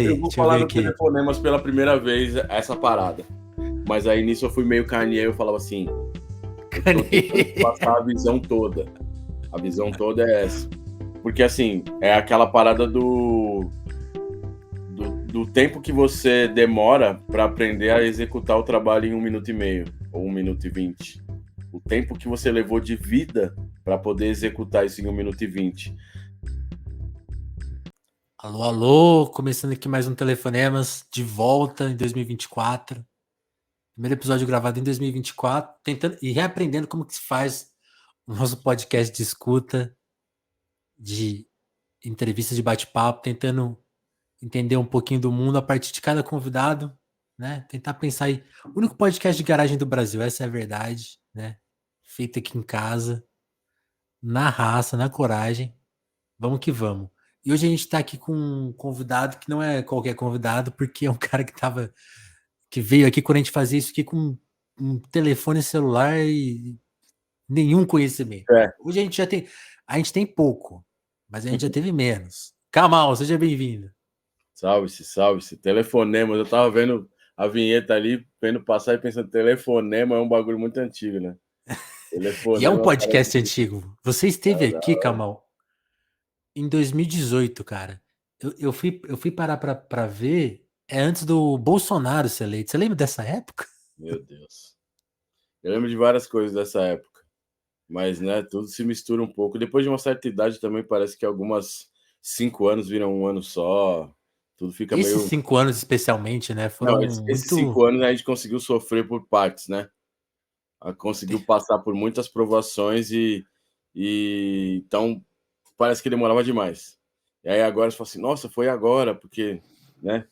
Eu vou Deixa eu falar ver no aqui. Telefonemas pela primeira vez essa parada. Mas aí nisso eu fui meio Kanye, eu falava assim, eu tô tentando passar a visão toda. A visão toda é essa. Porque assim, é aquela parada do tempo que você demora para aprender a executar o trabalho em 1 minuto e meio, ou 1 minuto e 20. O tempo que você levou de vida para poder executar isso em 1 minuto e 20. Alô, alô, começando aqui mais um Telefonemas, de volta em 2024. Primeiro episódio gravado em 2024, tentando e reaprendendo como que se faz o nosso podcast de escuta, de entrevistas de bate-papo, tentando entender um pouquinho do mundo a partir de cada convidado, né? Tentar pensar aí. O único podcast de garagem do Brasil, essa é a verdade, né? Feito aqui em casa, na raça, na coragem. Vamos que vamos. E hoje a gente está aqui com um convidado que não é qualquer convidado, porque é um cara que veio aqui quando a gente fazia isso aqui com um telefone celular e nenhum conhecimento. É. Hoje a gente tem pouco, mas a gente já teve menos. Kamal, seja bem-vindo. Salve-se, salve-se. Telefonemas. Eu tava vendo a vinheta ali, vendo passar e pensando, telefonema é um bagulho muito antigo, né? E é um Telefonema parece podcast antigo. Você esteve aqui, Kamal, em 2018, cara. Eu fui parar pra ver, é antes do Bolsonaro ser eleito. Você lembra dessa época? Meu Deus. Eu lembro de várias coisas dessa época, mas, né, tudo se mistura um pouco. Depois de uma certa idade também parece que algumas 5 anos viram um ano só. Tudo fica Esses meio... 5 anos, especialmente, né, Não, foram esses muito. 5 anos a gente conseguiu sofrer por partes, né? Conseguiu passar por muitas provações e então parece que demorava demais. E aí agora você fala assim, nossa, foi agora, porque, né?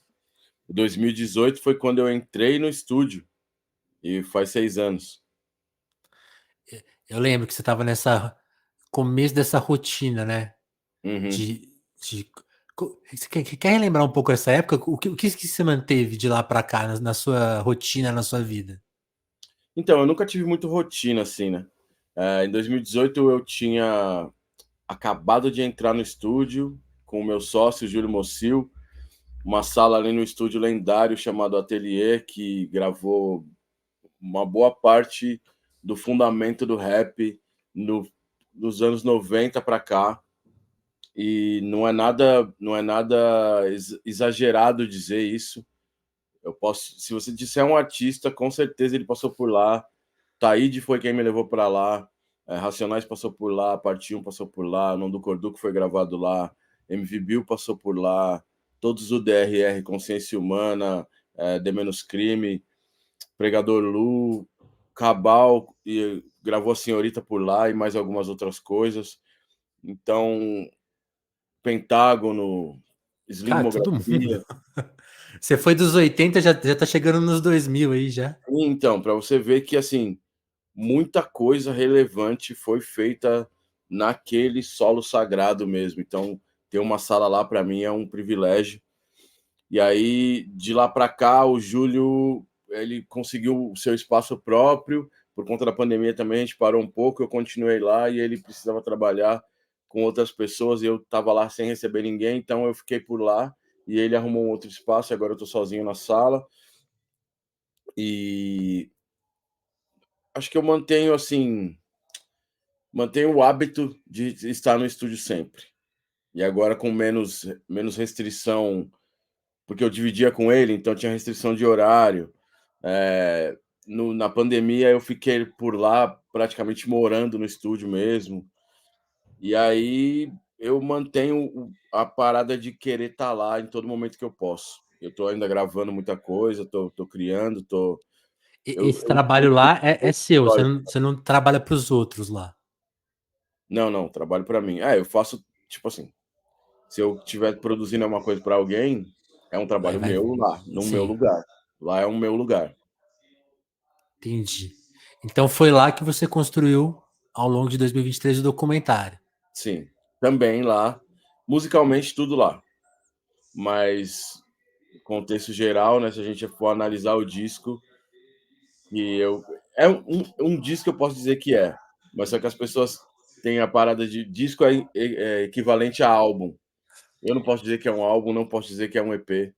2018 foi quando eu entrei no estúdio e faz 6 anos. Eu lembro que você estava nessa começo dessa rotina, né? Uhum. De... Você quer relembrar um pouco essa época? O que você manteve de lá para cá, na sua rotina, na sua vida? Então, eu nunca tive muito rotina assim, né? Em 2018 eu tinha acabado de entrar no estúdio com o meu sócio, Júlio Mocil, uma sala ali no estúdio lendário chamado Atelier, que gravou uma boa parte do fundamento do rap nos anos 90 para cá. E não é nada exagerado dizer isso. Eu posso, se você disser um artista, com certeza ele passou por lá. Taíde foi quem me levou para lá. Racionais passou por lá, Parte 1 passou por lá, Não do Corduco foi gravado lá, MV Bill passou por lá, todos o DRR, Consciência Humana, De Menos Crime, Pregador Lu, Cabal, e gravou a Senhorita por lá e mais algumas outras coisas. Então, Pentágono, Cara, todo Slimografia. mundo. Você foi dos 80, já tá chegando nos 2000 aí já. Então, para você ver que assim, muita coisa relevante foi feita naquele solo sagrado mesmo. Então, ter uma sala lá para mim é um privilégio. E aí, de lá para cá, o Júlio, ele conseguiu o seu espaço próprio. Por conta da pandemia também a gente parou um pouco, eu continuei lá e ele precisava trabalhar com outras pessoas e eu estava lá sem receber ninguém, então eu fiquei por lá e ele arrumou um outro espaço e agora eu estou sozinho na sala. E acho que eu mantenho o hábito de estar no estúdio sempre. E agora com menos restrição, porque eu dividia com ele, então tinha restrição de horário. Na pandemia eu fiquei por lá praticamente morando no estúdio mesmo. E aí eu mantenho a parada de querer estar lá em todo momento que eu posso. Eu tô ainda gravando muita coisa, tô criando, Esse eu trabalho lá é seu, você não trabalha para os outros lá. Não, não, trabalho para mim. Eu faço, tipo assim, se eu estiver produzindo alguma coisa para alguém, é um Aí trabalho vai. meu lá, no meu Sim, lugar. Lá é o meu lugar. entendi. Então foi lá que você construiu, ao longo de 2023, o documentário. Sim, também lá, musicalmente tudo lá. Mas contexto geral, né, se a gente for analisar o disco, que eu é um disco que eu posso dizer que mas só que as pessoas têm a parada de disco é equivalente a álbum. Eu não posso dizer que é um álbum, não posso dizer que é um EP.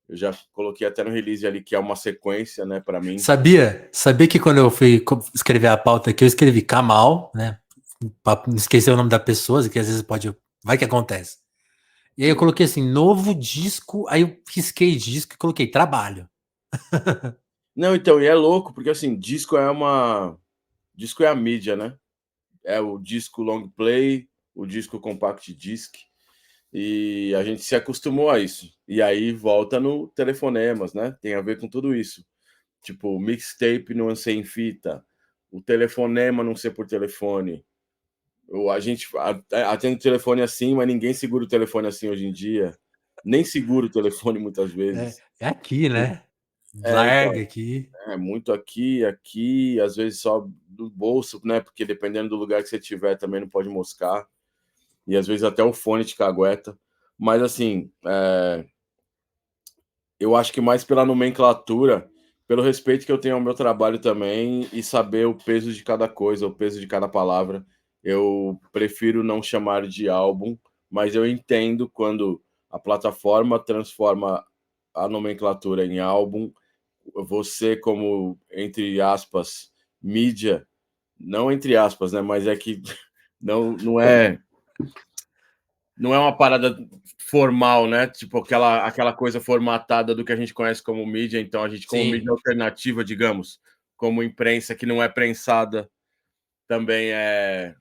Eu já coloquei até no release ali que é uma sequência, né, para mim. Sabia que quando eu fui escrever a pauta aqui, eu escrevi Kamal, né? Pra não esquecer o nome da pessoa, que às vezes pode. Vai que acontece. E aí eu Sim. coloquei assim, novo disco, aí eu risquei disco e coloquei trabalho. Não, então, e é louco, porque assim, disco é a mídia, né? É o disco long play, o disco compact disc, e a gente se acostumou a isso. E aí volta no telefonemas, né? Tem a ver com tudo isso. Tipo, mixtape não ser em fita, o telefonema não ser por telefone. Ou a gente atende o telefone assim, mas ninguém segura o telefone assim hoje em dia. Nem segura o telefone muitas É, vezes. é aqui, né? Então, Larga aqui. é muito aqui, às vezes só do bolso, né? Porque dependendo do lugar que você tiver, também não pode moscar. E às vezes até o fone te cagueta. Mas assim, eu acho que mais pela nomenclatura, pelo respeito que eu tenho ao meu trabalho também e saber o peso de cada coisa, o peso de cada palavra, eu prefiro não chamar de álbum, mas eu entendo quando a plataforma transforma a nomenclatura em álbum, você como, entre aspas, mídia, não entre aspas, né, mas é que não é uma parada formal, né? Tipo aquela coisa formatada do que a gente conhece como mídia. Então a gente, como mídia Sim. alternativa, digamos, como imprensa que não é prensada, também é.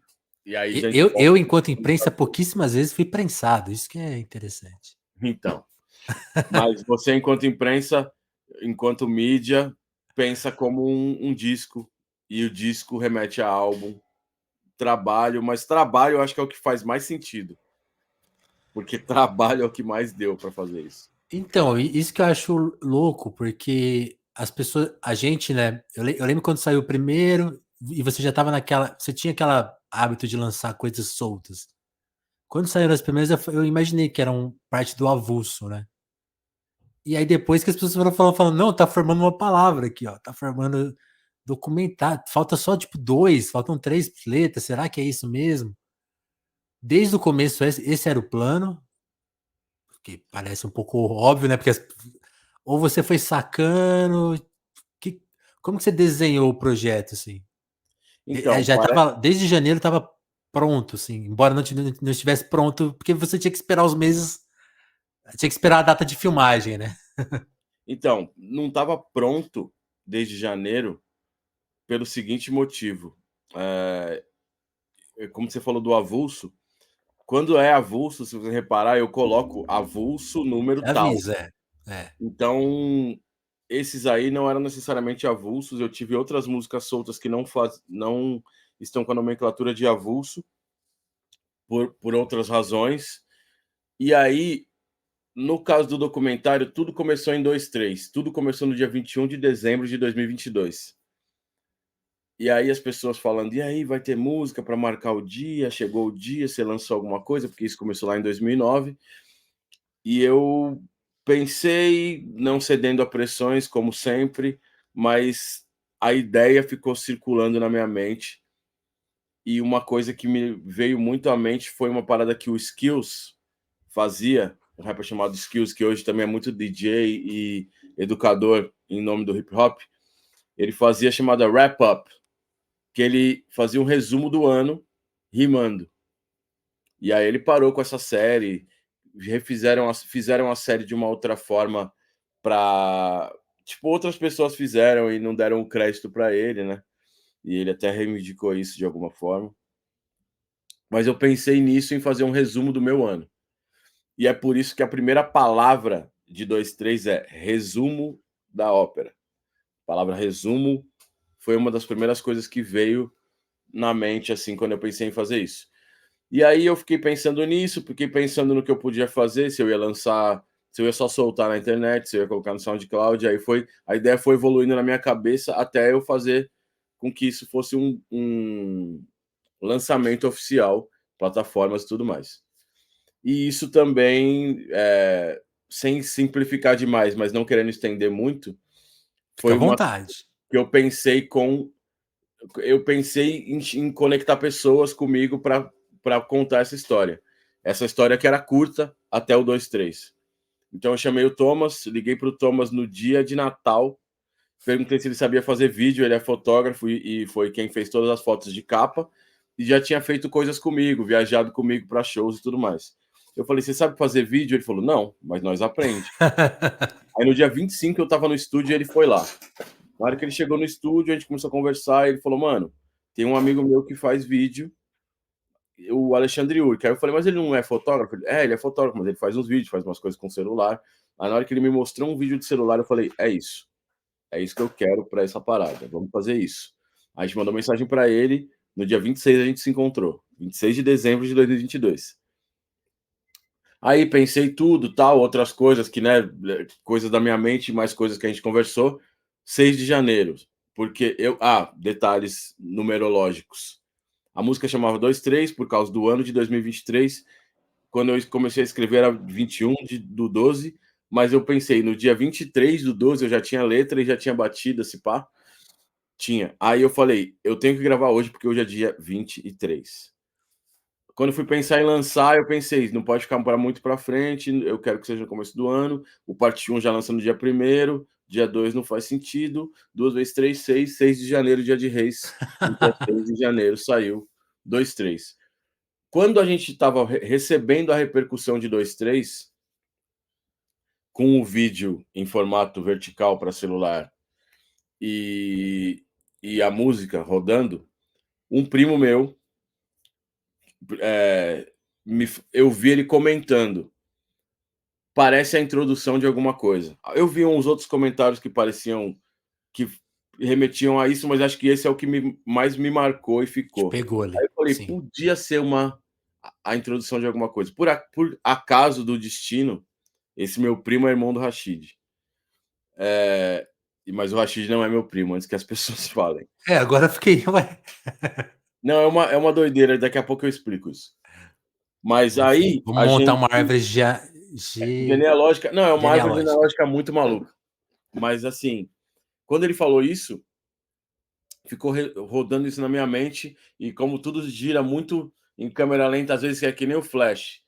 E aí a gente volta. Enquanto imprensa, pouquíssimas vezes fui prensado. Isso que é interessante. Então, mas você, enquanto imprensa, enquanto mídia, pensa como um disco, e o disco remete a álbum, trabalho, mas trabalho eu acho que é o que faz mais sentido, porque trabalho é o que mais deu para fazer isso. Então, isso que eu acho louco, porque as pessoas, a gente, né? Eu lembro quando saiu o primeiro e você já tava naquela, você tinha aquela hábito de lançar coisas soltas. Quando saíram as primeiras, eu imaginei que eram parte do avulso, né? E aí depois que as pessoas foram falando, não, tá formando uma palavra aqui, ó, tá formando documentário, falta só tipo dois, faltam três letras, será que é isso mesmo? Desde o começo esse era o plano, que parece um pouco óbvio, né? Porque ou você foi sacando, que, como que você desenhou o projeto assim? Então, Já tava desde janeiro tava pronto, assim, embora não estivesse pronto, porque você tinha que esperar os meses, tinha que esperar a data de filmagem, né? Então, não estava pronto desde janeiro pelo seguinte motivo. É, como você falou do avulso, quando é avulso, se você reparar, eu coloco avulso número tal. Avisa, é. Então, esses aí não eram necessariamente avulsos. Eu tive outras músicas soltas que não estão com a nomenclatura de avulso por outras razões. E aí, no caso do documentário, tudo começou em 2/3. Tudo começou no dia 21 de dezembro de 2022. E aí as pessoas falando: "E aí, vai ter música para marcar o dia? Chegou o dia, você lançou alguma coisa?", porque isso começou lá em 2009. E eu pensei, não cedendo a pressões, como sempre, mas a ideia ficou circulando na minha mente. E uma coisa que me veio muito à mente foi uma parada que o Skills fazia, um rapper chamado Skills, que hoje também é muito DJ e educador em nome do hip hop. Ele fazia a chamada Wrap Up, que ele fazia um resumo do ano rimando. E aí ele parou com essa série, fizeram a série de uma outra forma para tipo, outras pessoas fizeram e não deram o crédito para ele, né? E ele até reivindicou isso de alguma forma. Mas eu pensei nisso, em fazer um resumo do meu ano. E é por isso que a primeira palavra de 2/3 é resumo da ópera. A palavra resumo foi uma das primeiras coisas que veio na mente, assim, quando eu pensei em fazer isso. E aí eu fiquei pensando nisso, fiquei pensando no que eu podia fazer, se eu ia lançar, se eu ia só soltar na internet, se eu ia colocar no SoundCloud. A ideia foi evoluindo na minha cabeça até eu fazer com que isso fosse um lançamento oficial, plataformas e tudo mais. E isso também, sem simplificar demais, mas não querendo estender muito, Fica à foi uma vontade. que eu pensei em conectar pessoas comigo para contar essa história. essa história que era curta até o 2-3. Então eu chamei o Thomas, liguei para o Thomas no dia de Natal, perguntei se ele sabia fazer vídeo, ele é fotógrafo e foi quem fez todas as fotos de capa, e já tinha feito coisas comigo, viajado comigo para shows e tudo mais. Eu falei, você sabe fazer vídeo? Ele falou, não, mas nós aprende. Aí no dia 25 eu tava no estúdio e ele foi lá. Na hora que ele chegou no estúdio, a gente começou a conversar, e ele falou, mano, tem um amigo meu que faz vídeo, o Alexandre Urk. Aí eu falei, mas ele não é fotógrafo? Ele é fotógrafo, mas ele faz uns vídeos, faz umas coisas com celular. Aí na hora que ele me mostrou um vídeo de celular, eu falei, é isso que eu quero para essa parada, vamos fazer isso. A gente mandou mensagem para ele, no dia 26 a gente se encontrou, 26 de dezembro de 2022. Aí pensei tudo, tal, outras coisas que, né, coisas da minha mente, mais coisas que a gente conversou. 6 de janeiro, porque detalhes numerológicos. A música chamava 2-3 por causa do ano de 2023. Quando eu comecei a escrever era 21 do 12, mas eu pensei, no dia 23 do 12 eu já tinha letra e já tinha batida, se pá. Tinha. Aí eu falei, eu tenho que gravar hoje porque hoje é dia 23. Quando eu fui pensar em lançar, eu pensei, não pode ficar para muito para frente, eu quero que seja no começo do ano. O parte 1 já lança no dia 1º, dia 2 não faz sentido. 2 vezes 3, 6, 6 de janeiro, dia de Reis. Dia 6 de janeiro saiu 2-3. Quando a gente estava recebendo a repercussão de 2-3, com o vídeo em formato vertical para celular e a música rodando, um primo meu, eu vi ele comentando, parece a introdução de alguma coisa. Eu vi uns outros comentários que pareciam, que remetiam a isso, mas acho que esse é o que mais me marcou e ficou. Pegou ali. Aí eu falei, Sim. podia ser a introdução de alguma coisa. Por acaso do destino, esse meu primo é irmão do Rashid. Mas o Rashid não é meu primo, antes que as pessoas falem. Agora eu fiquei, ué. Não, é uma doideira, daqui a pouco eu explico isso. Mas Enfim, aí vamos a montar gente. uma árvore Genealógica. Não, é uma árvore genealógica. genealógica muito maluca. Mas assim, quando ele falou isso, ficou rodando isso na minha mente, e como tudo gira muito em câmera lenta, às vezes é que nem o Flash.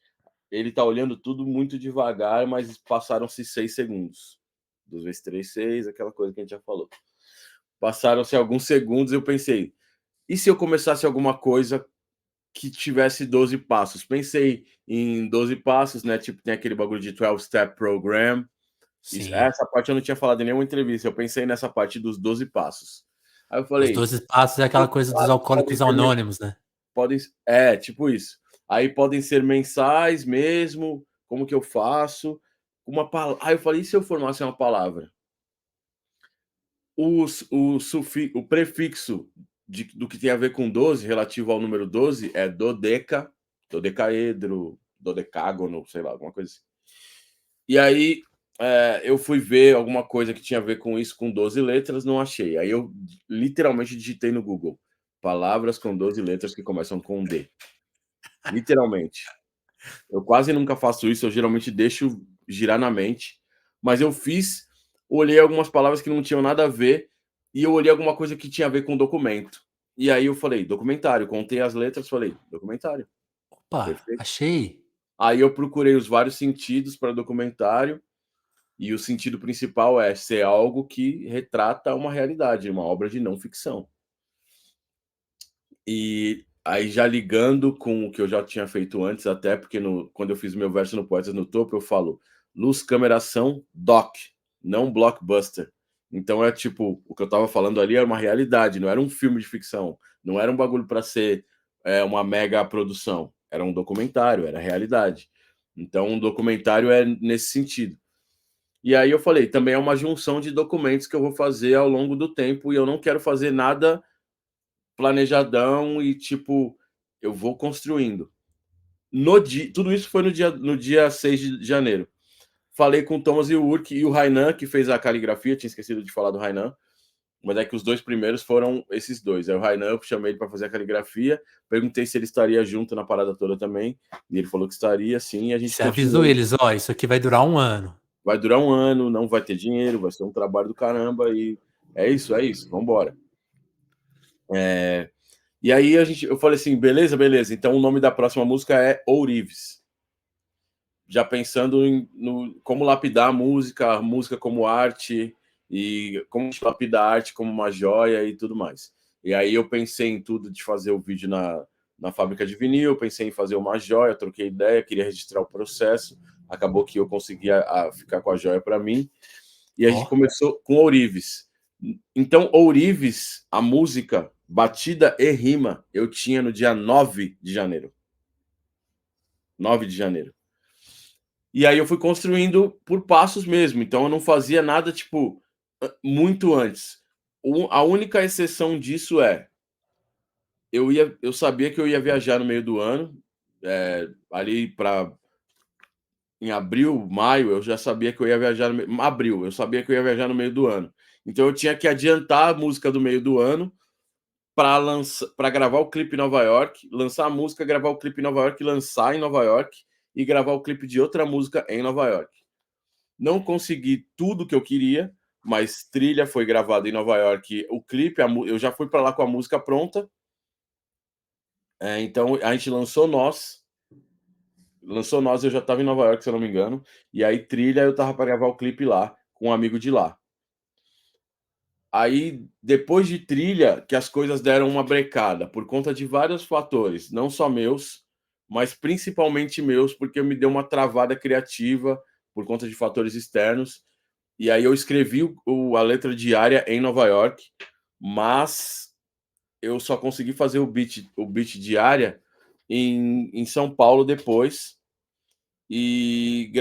Ele tá olhando tudo muito devagar, mas passaram-se 6 segundos. 2 vezes 3, 6, aquela coisa que a gente já falou. Passaram-se alguns segundos e eu pensei, e se eu começasse alguma coisa que tivesse 12 passos? Pensei em 12 passos, né? Tipo, tem aquele bagulho de 12-step program. Essa parte eu não tinha falado em nenhuma entrevista. Eu pensei nessa parte dos 12 passos. Aí eu Os falei, 12 passos é aquela coisa dos alcoólicos anônimos, né? tipo isso. Aí podem ser mensais mesmo. Como que eu faço? Aí eu falei, e se eu formasse uma palavra? O prefixo do que tem a ver com 12, relativo ao número 12, é dodecaedro, dodecágono, sei lá, alguma coisa assim. E aí eu fui ver alguma coisa que tinha a ver com isso, com 12 letras, não achei. Aí eu literalmente digitei no Google, palavras com 12 letras que começam com D. Literalmente. Eu quase nunca faço isso, eu geralmente deixo girar na mente. Mas eu fiz, olhei algumas palavras que não tinham nada a ver, e eu olhei alguma coisa que tinha a ver com documento. E aí eu falei, documentário. Contei as letras, falei, documentário. Opa, Perfeito. achei. Aí eu procurei os vários sentidos para documentário, e o sentido principal é ser algo que retrata uma realidade, uma obra de não ficção. E aí já ligando com o que eu já tinha feito antes, até porque quando eu fiz o meu verso no Poetas no Topo, eu falo luz, câmera, ação, doc, não blockbuster. Então é tipo, o que eu tava falando ali era uma realidade, não era um filme de ficção, não era um bagulho para ser uma mega produção, era um documentário, era realidade. Então um documentário é nesse sentido. E aí eu falei, também é uma junção de documentos que eu vou fazer ao longo do tempo, e eu não quero fazer nada planejadão e tipo, eu vou construindo. Tudo isso foi no dia 6 de janeiro. Falei com o Thomas e o Urk e o Rainan, que fez a caligrafia, tinha esquecido de falar do Rainan, mas é que os dois primeiros foram esses dois. Aí o Rainan, eu chamei ele para fazer a caligrafia, perguntei se ele estaria junto na parada toda também, e ele falou que estaria, sim, e a gente Você avisou continuou. eles, ó, isso aqui vai durar um ano. Vai durar um ano, não vai ter dinheiro, vai ser um trabalho do caramba, e é isso, vamos embora. E aí eu falei assim, beleza. Então o nome da próxima música é Ourives. já pensando como lapidar a música como arte, e como lapidar a arte como uma joia e tudo mais. E aí eu pensei em tudo de fazer o vídeo na fábrica de vinil, eu pensei em fazer uma joia, troquei ideia, queria registrar o processo, acabou que eu conseguia ficar com a joia para mim, e a gente começou com Ourives. Então, Ourives, a música, batida e rima, eu tinha no dia 9 de janeiro. 9 de janeiro. E aí eu fui construindo por passos mesmo, então eu não fazia nada, tipo, muito antes. A única exceção disso eu sabia que eu ia viajar no meio do ano, ali em abril, maio, eu já sabia que eu ia viajar abril, eu sabia que eu ia viajar no meio do ano. Então eu tinha que adiantar a música do meio do ano para gravar o clipe em Nova York, lançar a música, gravar o clipe em Nova York, lançar em Nova York e gravar o clipe de outra música em Nova York. Não consegui tudo que eu queria, mas Trilha foi gravado em Nova York. O clipe, eu já fui para lá com a música pronta. Então a gente lançou Nós. Lançou Nós, eu já estava em Nova York, se eu não me engano. E aí Trilha, eu tava para gravar o clipe lá, com um amigo de lá. Aí, depois de Trilha, que as coisas deram uma brecada, por conta de vários fatores, não só meus, mas principalmente meus, porque me deu uma travada criativa por conta de fatores externos. E aí eu escrevi a letra diária em Nova York, mas eu só consegui fazer o beat diária em São Paulo depois. E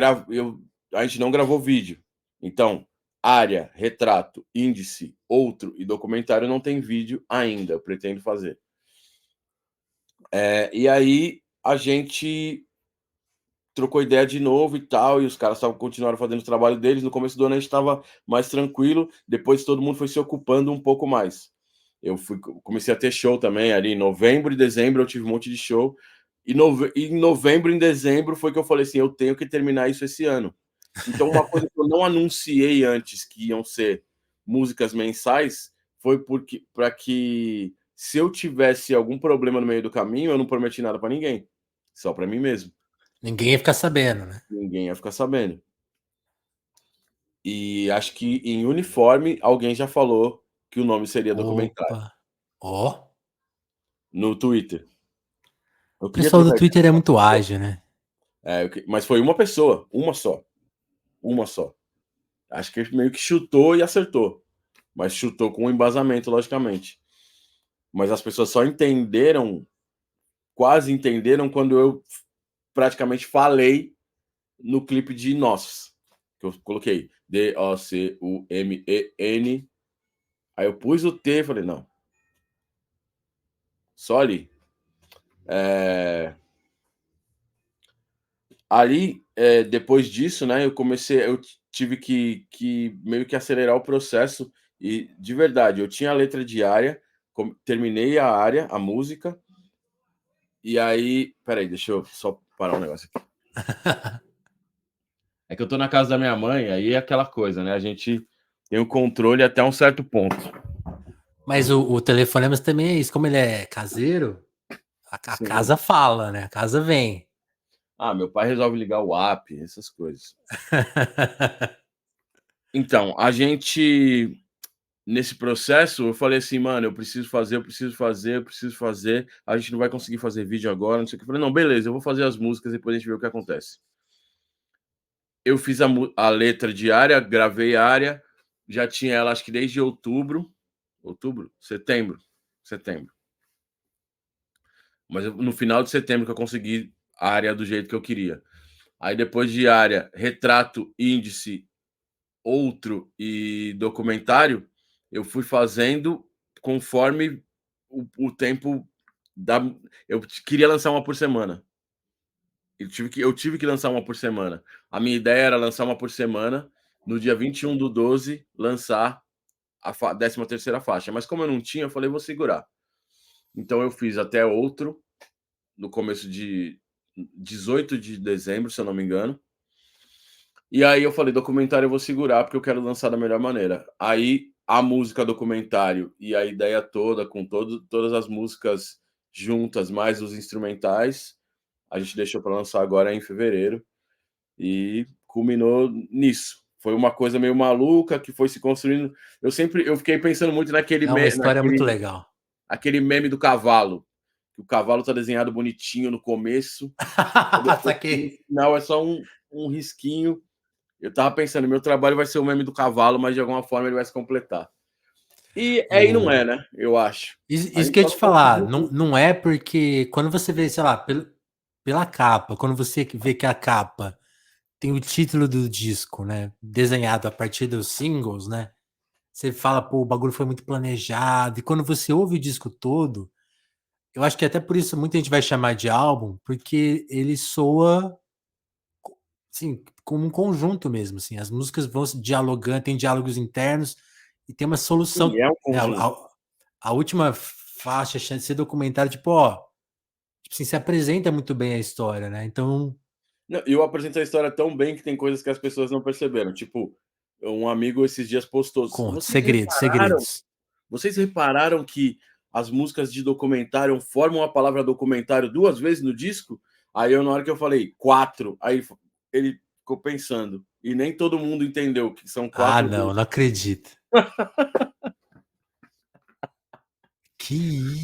a gente não gravou vídeo. Então, área, retrato, índice, outro e documentário não tem vídeo ainda. Eu pretendo fazer. E aí a gente trocou ideia de novo e tal, e os caras continuaram fazendo o trabalho deles. No começo do ano a gente estava mais tranquilo, depois todo mundo foi se ocupando um pouco mais. Comecei a ter show também ali em novembro e dezembro, eu tive um monte de show. E em novembro e em dezembro foi que eu falei assim, eu tenho que terminar isso esse ano. Então uma coisa que eu não anunciei antes, que iam ser músicas mensais, foi para que se eu tivesse algum problema no meio do caminho, eu não prometi nada para ninguém, só para mim mesmo. Ninguém ia ficar sabendo, né? Ninguém ia ficar sabendo. E acho que em Uniforme alguém já falou que o nome seria documentário. Opa. Ó. No Twitter. Eu O queria pessoal do trocar ideia Twitter é com uma muito pessoa. ágil, né? Mas foi uma pessoa, uma só. Uma só. Acho que ele meio que chutou e acertou. Mas chutou com um embasamento, logicamente. Mas as pessoas só entenderam, quase entenderam, quando eu praticamente falei no clipe de Nós. Que eu coloquei DOCUMEN. Aí eu pus o T e falei, não. Só ali. Ali, depois disso, né, eu tive que meio que acelerar o processo e, de verdade, eu tinha a letra diária, terminei a área, a música, e aí, peraí, deixa eu só parar um negócio aqui. É que eu tô na casa da minha mãe, aí é aquela coisa, né, a gente tem o controle até um certo ponto. Mas o telefonema também é isso, como ele é caseiro, a Sim. casa fala, né? A casa vem. Meu pai resolve ligar o app, essas coisas. Então, nesse processo, eu falei assim, mano, eu preciso fazer. A gente não vai conseguir fazer vídeo agora, não sei o que. Eu falei, não, beleza, eu vou fazer as músicas e depois a gente vê o que acontece. Eu fiz a letra diária, gravei a área, já tinha ela, acho que desde setembro. Mas no final de setembro que eu consegui a área do jeito que eu queria. Aí depois de área, retrato, índice, outro e documentário, eu fui fazendo conforme o tempo da. Eu queria lançar uma por semana. Eu tive que lançar uma por semana. A minha ideia era lançar uma por semana. No dia 21/12, lançar a 13ª faixa. Mas como eu não tinha, eu falei, vou segurar. Então eu fiz até outro, no começo de 18 de dezembro, se eu não me engano. E aí eu falei, documentário eu vou segurar porque eu quero lançar da melhor maneira. Aí a música documentário e a ideia toda, com todas as músicas juntas, mais os instrumentais, a gente deixou para lançar agora em fevereiro. E culminou nisso. Foi uma coisa meio maluca que foi se construindo. Eu fiquei pensando muito É uma história muito legal. aquele meme do cavalo. Que o cavalo tá desenhado bonitinho no começo, e depois no Saquei. final é só um risquinho. Eu tava pensando, meu trabalho vai ser o meme do cavalo, mas de alguma forma ele vai se completar. E não é, né? Eu acho. A Isso gente que eu ia só te não falar, conseguiu. não é porque quando você vê, sei lá, pela capa, quando você vê que a capa tem o título do disco, né, desenhado a partir dos singles, né, você fala, pô, o bagulho foi muito planejado, e quando você ouve o disco todo, eu acho que até por isso muita gente vai chamar de álbum, porque ele soa, assim, como um conjunto mesmo, assim, as músicas vão se dialogando, tem diálogos internos e tem uma Sim, solução, é um né, conjunto. a última faixa, chance de ser documentário, tipo, ó, tipo assim, se apresenta muito bem a história, né? Então, Não, eu apresento a história tão bem que tem coisas que as pessoas não perceberam. Tipo, um amigo esses dias postou: conta, Vocês segredos, repararam? segredos. Vocês repararam que as músicas de documentário formam a palavra documentário 2 vezes no disco? Aí eu, na hora que eu falei 4, aí ele ficou pensando. E nem todo mundo entendeu que são Ah, 4 não, vezes. não acredito. Que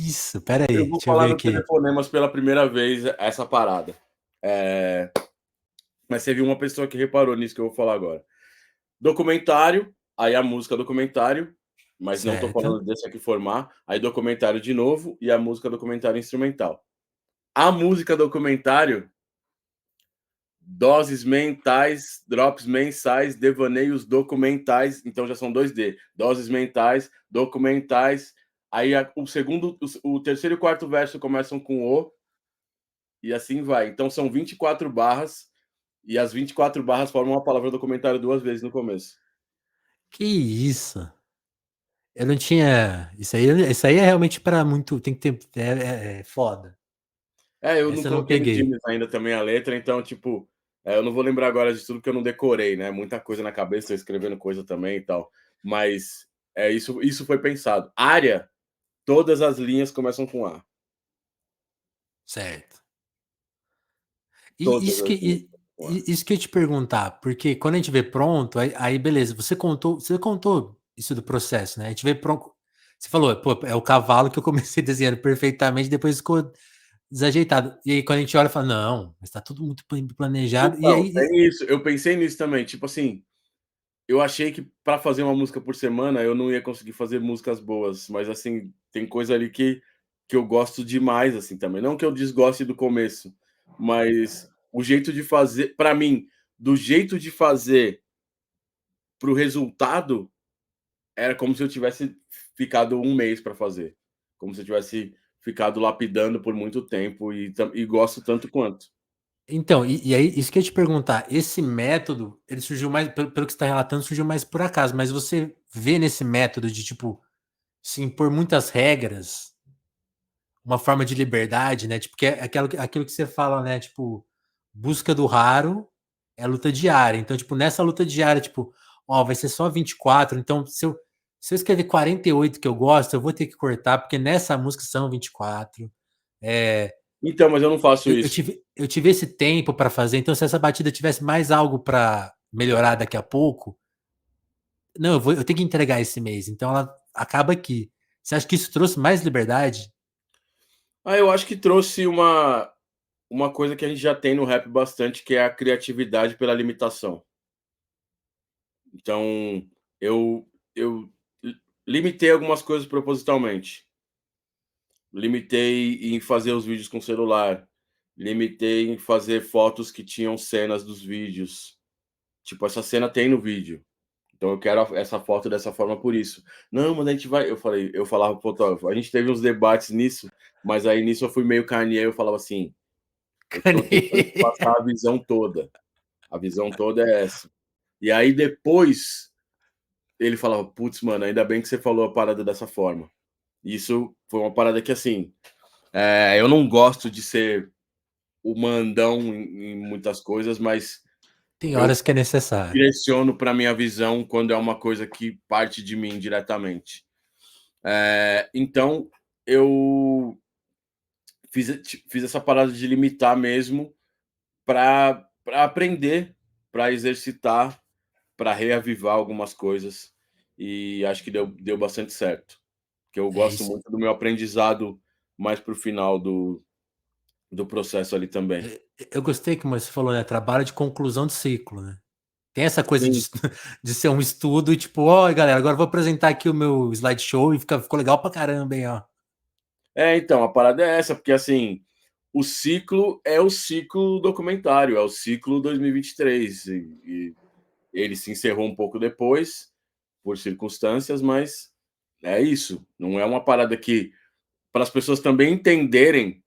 isso? Pera Eu aí, vou deixa eu falar ver no aqui. Telefonemas pela primeira vez essa parada. Mas você viu uma pessoa que reparou nisso que eu vou falar agora. Documentário, aí a música documentário, mas não tô Certo. falando desse aqui formar. Aí documentário de novo e a música documentário instrumental. A música documentário, doses mentais, drops mensais, devaneios documentais. Então já são 2D. Doses mentais, documentais. Aí o segundo, o terceiro e o quarto verso começam com o, e assim vai. Então são 24 barras, e as 24 barras formam a palavra documentário 2 vezes no começo. Que isso? Eu não tinha. Isso aí é realmente para muito. Tem que ter. É foda. Eu não Essa eu não coloquei no peguei. Genius ainda também a letra, então, tipo, eu não vou lembrar agora de tudo porque eu não decorei, né? Muita coisa na cabeça, tô escrevendo coisa também e tal. Mas isso foi pensado. Área, todas as linhas começam com A. Certo. E Todas isso que, as linhas começam com A. isso que eu ia te perguntar, porque quando a gente vê pronto, aí beleza, você contou isso do processo, né? A gente vê pronto. Você falou, pô, é o cavalo que eu comecei desenhando perfeitamente, depois ficou desajeitado. E aí quando a gente olha, fala, não, mas tá tudo muito bem planejado. E Então, aí, tem isso. Eu pensei nisso também. Tipo assim, eu achei que para fazer uma música por semana eu não ia conseguir fazer músicas boas, mas assim, tem coisa ali que eu gosto demais assim também. Não que eu desgoste do começo, mas o jeito de fazer, para mim, do jeito de fazer pro resultado, era como se eu tivesse ficado um mês para fazer. Como se eu tivesse ficado lapidando por muito tempo e gosto tanto quanto. então, e aí, isso que eu ia te perguntar, esse método, ele surgiu mais, pelo que você está relatando, surgiu mais por acaso, mas você vê nesse método de, tipo, se impor muitas regras, uma forma de liberdade, né? Tipo, que é aquilo que você fala, né? Tipo, busca do raro é luta diária. Então, tipo, nessa luta diária, tipo, ó, vai ser só 24. Então, se eu escrever 48 que eu gosto, eu vou ter que cortar, porque nessa música são 24. É, Então, mas eu não faço eu isso. tive esse tempo para fazer. Então, se essa batida tivesse mais algo para melhorar daqui a pouco, não, eu tenho que entregar esse mês. Então, ela acaba aqui. Você acha que isso trouxe mais liberdade? Eu acho que trouxe uma coisa que a gente já tem no rap bastante, que é a criatividade pela limitação. Então, eu limitei algumas coisas propositalmente. Limitei em fazer os vídeos com celular, limitei em fazer fotos que tinham cenas dos vídeos. Tipo, essa cena tem no vídeo, então eu quero essa foto dessa forma por isso. Não, mas a gente vai, eu falava pro fotógrafo, a gente teve uns debates nisso, mas aí nisso eu fui meio Kanye, eu falava assim: "Eu tô tentando te passar a visão toda é essa". E aí depois ele falava: "Putz, mano, ainda bem que você falou a parada dessa forma". Isso foi uma parada que, assim, eu não gosto de ser o mandão em muitas coisas, mas Tem eu horas que é necessário. direciono para minha visão quando é uma coisa que parte de mim diretamente. Então, eu fiz essa parada de limitar mesmo para aprender. para exercitar, para reavivar algumas coisas. E acho que deu bastante certo. Que eu É gosto isso. muito do meu aprendizado mais para o final do processo ali também. Eu gostei que você falou, né? Trabalho de conclusão de ciclo, né? Tem essa coisa Sim. de ser um estudo e tipo, ó, galera, agora eu vou apresentar aqui o meu slideshow e ficou legal pra caramba, hein, ó. Então, a parada é essa, porque assim, o ciclo é o ciclo documentário, é o ciclo 2023. E ele se encerrou um pouco depois, por circunstâncias, mas é isso. Não é uma parada que, para as pessoas também entenderem,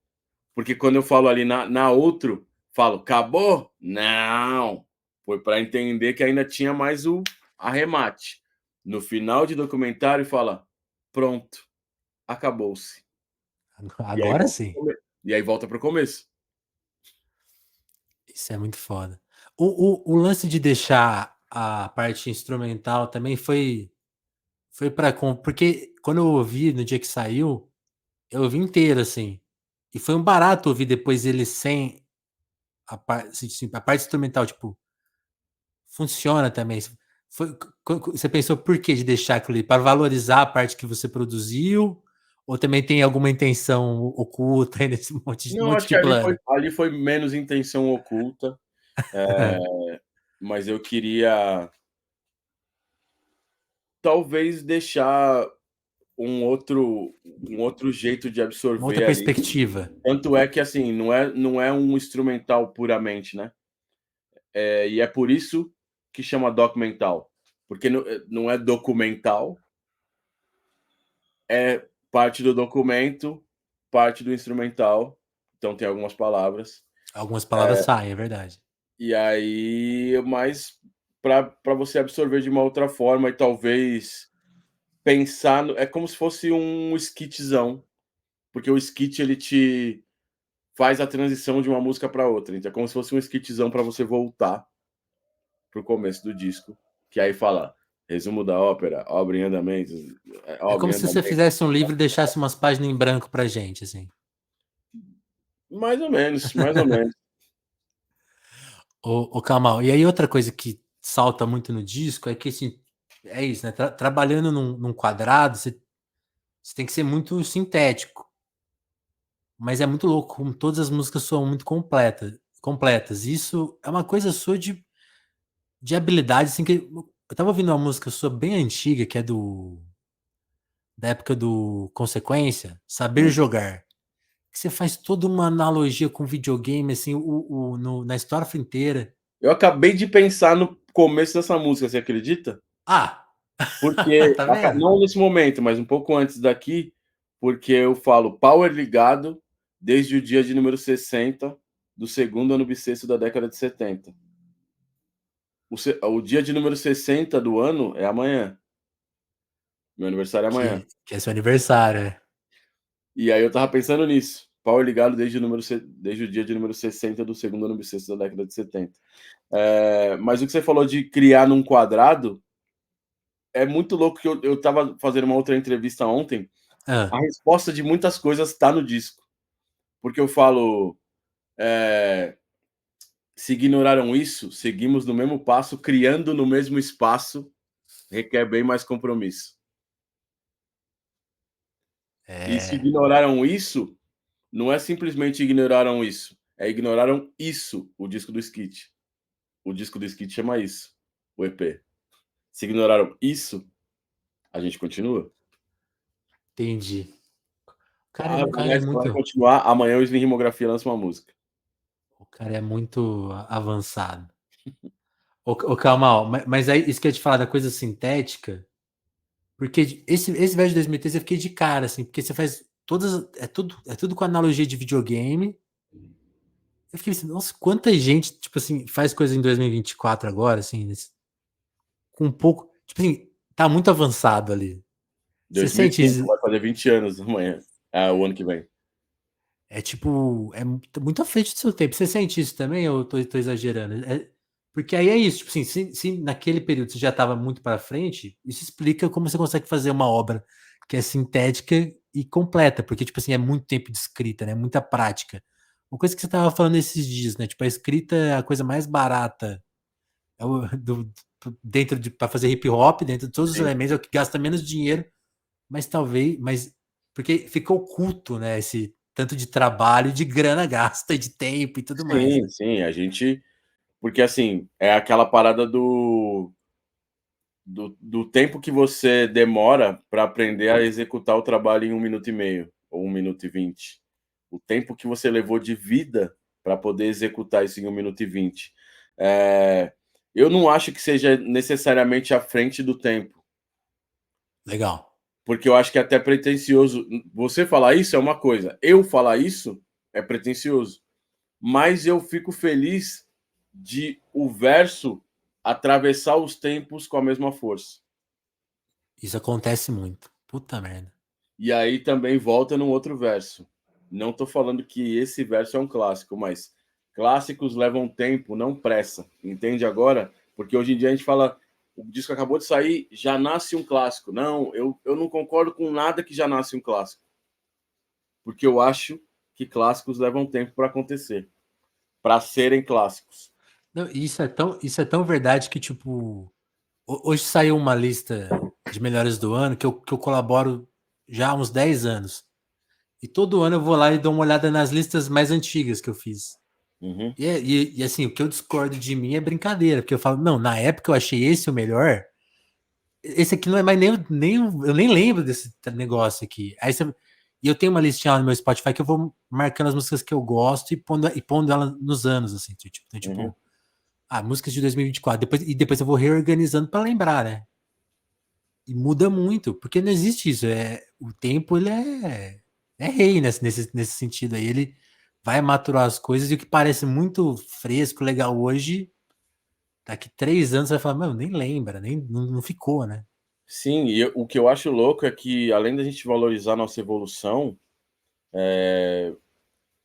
porque quando eu falo ali na outro, falo, acabou? Não! Foi para entender que ainda tinha mais o arremate. No final de documentário, fala, pronto, acabou-se. E aí Agora volta sim. e aí volta para o começo. Isso é muito foda. O lance de deixar a parte instrumental também foi para porque quando eu ouvi no dia que saiu, eu ouvi inteiro assim. E foi um barato ouvir depois ele sem a parte instrumental, tipo, funciona também. Você pensou por que de deixar aquilo ali? Para valorizar a parte que você produziu? Ou também tem alguma intenção oculta aí nesse Não, monte acho de que plano? ali foi menos intenção oculta, mas eu queria talvez deixar um outro jeito de Uma outra absorver ali. perspectiva. Tanto é que, assim, não é um instrumental puramente, né? E é por isso que chama documental, porque não é documental, é parte do documento, parte do instrumental, então tem algumas palavras. Algumas palavras saem, é verdade. E aí, mais para você absorver de uma outra forma e talvez pensar é como se fosse um skitzão, porque o skit ele te faz a transição de uma música para outra, então é como se fosse um skitzão para você voltar pro começo do disco, que aí fala resumo da ópera, obra em andamento, É obra como em se você andamento, fizesse um livro e deixasse umas páginas em branco pra gente, assim. mais ou menos, mais ou menos. Ô, Kamal, e aí outra coisa que salta muito no disco é que, assim, é isso, né? Trabalhando num quadrado, você tem que ser muito sintético. Mas é muito louco como todas as músicas são muito completas. Isso é uma coisa sua de habilidade, assim, que eu tava ouvindo uma música sua bem antiga, que é da época do Consequência, Saber Jogar. Que você faz toda uma analogia com videogame, assim, na estrofe inteira. Eu acabei de pensar no começo dessa música, você acredita? Ah! Porque Tá vendo? não nesse momento, mas um pouco antes daqui, porque eu falo power ligado desde o dia de número 60 do segundo ano bissexto da década de 70. O dia de número 60 do ano é amanhã. Meu aniversário é amanhã. Que é seu aniversário, é. E aí eu tava pensando nisso. Power ligado desde o dia de número 60 do segundo ano bissexto da década de 70. Mas o que você falou de criar num quadrado é muito louco, que eu tava fazendo uma outra entrevista ontem. A Ah, resposta de muitas coisas está no disco. Porque eu falo, se ignoraram isso, seguimos no mesmo passo, criando no mesmo espaço, requer bem mais compromisso. E se é. ignoraram isso, não é simplesmente ignoraram isso, é ignoraram isso, o disco do Skit. O disco do Skit chama isso, o EP. Se ignoraram isso, a gente continua. Entendi. Ah, O cara é vai muito. continuar. Amanhã o Slim Rimografia lança uma música. O cara é muito avançado. Calma, mas aí isso que eu ia te falar da coisa sintética, porque esse verso de 2013 eu fiquei de cara, assim, porque você faz todas. É tudo com analogia de videogame. Eu fiquei assim, nossa, quanta gente, tipo assim, faz coisa em 2024 agora, assim, com um pouco. Tipo assim, tá muito avançado ali. Você sente 2005 isso? vai fazer 20 anos amanhã. O ano que vem. É tipo, é muito à frente do seu tempo. Você sente isso também ou eu tô exagerando? Porque aí é isso, tipo assim, se naquele período você já estava muito para frente, isso explica como você consegue fazer uma obra que é sintética e completa, porque, tipo assim, é muito tempo de escrita, né? Muita prática. Uma coisa que você estava falando esses dias, né? Tipo, a escrita é a coisa mais barata É o, dentro de para fazer hip hop, dentro de todos os Sim, elementos, é o que gasta menos dinheiro, mas talvez, mas porque fica oculto, né? Esse tanto de trabalho, de grana gasta, de tempo e tudo mais, sim, né? sim, a gente porque, assim, é aquela parada do tempo que você demora para aprender a executar o trabalho em 1 minuto e meio ou 1 minuto e 20. O tempo que você levou de vida para poder executar isso em 1 minuto e 20. Eh, eu não acho que seja necessariamente à frente do tempo, Legal. porque eu acho que é até pretensioso. Você falar isso é uma coisa, eu falar isso é pretensioso, mas eu fico feliz de o verso atravessar os tempos com a mesma força. Isso acontece muito. Puta merda. E aí também volta num outro verso. Não estou falando que esse verso é um clássico, mas clássicos levam tempo, não pressa. Entende agora? Porque hoje em dia a gente fala, o disco acabou de sair, já nasce um clássico. Não, eu não concordo com nada que já nasce um clássico. Porque eu acho que clássicos levam tempo para acontecer, para serem clássicos. Não, isso é tão verdade que, tipo, hoje saiu uma lista de melhores do ano que eu colaboro já há uns 10 anos. E todo ano eu vou lá e dou uma olhada nas listas mais antigas que eu fiz. Uhum, E assim, o que eu discordo de mim é brincadeira, porque eu falo, não, na época eu achei esse o melhor, esse aqui não é mais eu nem lembro desse negócio aqui. E eu tenho uma listinha lá no meu Spotify que eu vou marcando as músicas que eu gosto e pondo ela nos anos, assim, tipo, então, uhum. tipo, músicas de 2024, depois eu vou reorganizando para lembrar, né? E muda muito, porque não existe isso. O tempo ele é rei nesse sentido aí. Ele vai maturar as coisas e o que parece muito fresco, legal hoje, daqui 3 anos você vai falar, mano, nem lembra, nem não ficou, né? Sim, e o que eu acho louco é que, além da gente valorizar nossa evolução,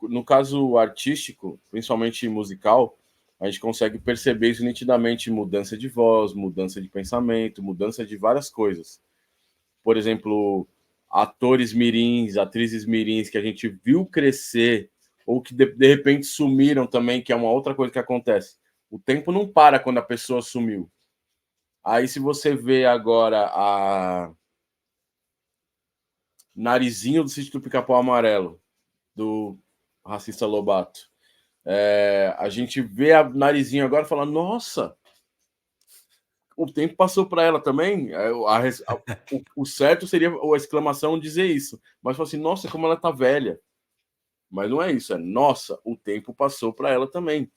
no caso artístico, principalmente musical, a gente consegue perceber isso nitidamente, mudança de voz, mudança de pensamento, mudança de várias coisas. Por exemplo, atores mirins, atrizes mirins que a gente viu crescer ou que de repente sumiram também, que é uma outra coisa que acontece. O tempo não para quando a pessoa sumiu. Aí se você vê agora a Narizinho do Sítio do Pica-Pau Amarelo, do Racista Lobato, a gente vê a Narizinho agora e fala, nossa, o tempo passou para ela também. O certo seria a exclamação dizer isso, mas fala assim, nossa, como ela tá velha. Mas não é isso, é nossa, o tempo passou para ela também.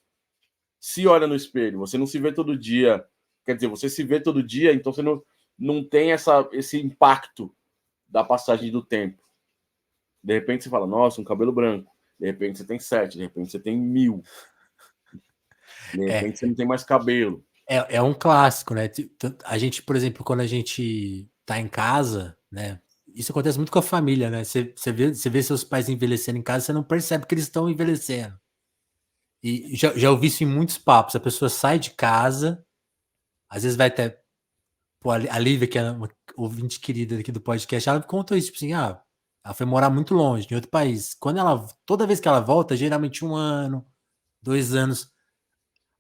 Se olha no espelho, você não se vê todo dia, quer dizer, você se vê todo dia, então você não tem esse impacto da passagem do tempo. De repente você fala, nossa, um cabelo branco. De repente você tem 7, de repente você tem 1000. De É, repente você não tem mais cabelo. é um clássico, né? A gente, por exemplo, quando a gente tá em casa, né? Isso acontece muito com a família, né? Você vê seus pais envelhecendo em casa, você não percebe que eles estão envelhecendo. E já ouvi isso em muitos papos. A pessoa sai de casa, às vezes vai até. Pô, a Lívia, que é uma ouvinte querida aqui do podcast, ela contou isso, tipo assim, ela foi morar muito longe, em outro país. Toda vez que ela volta, geralmente 1 ano, 2 anos,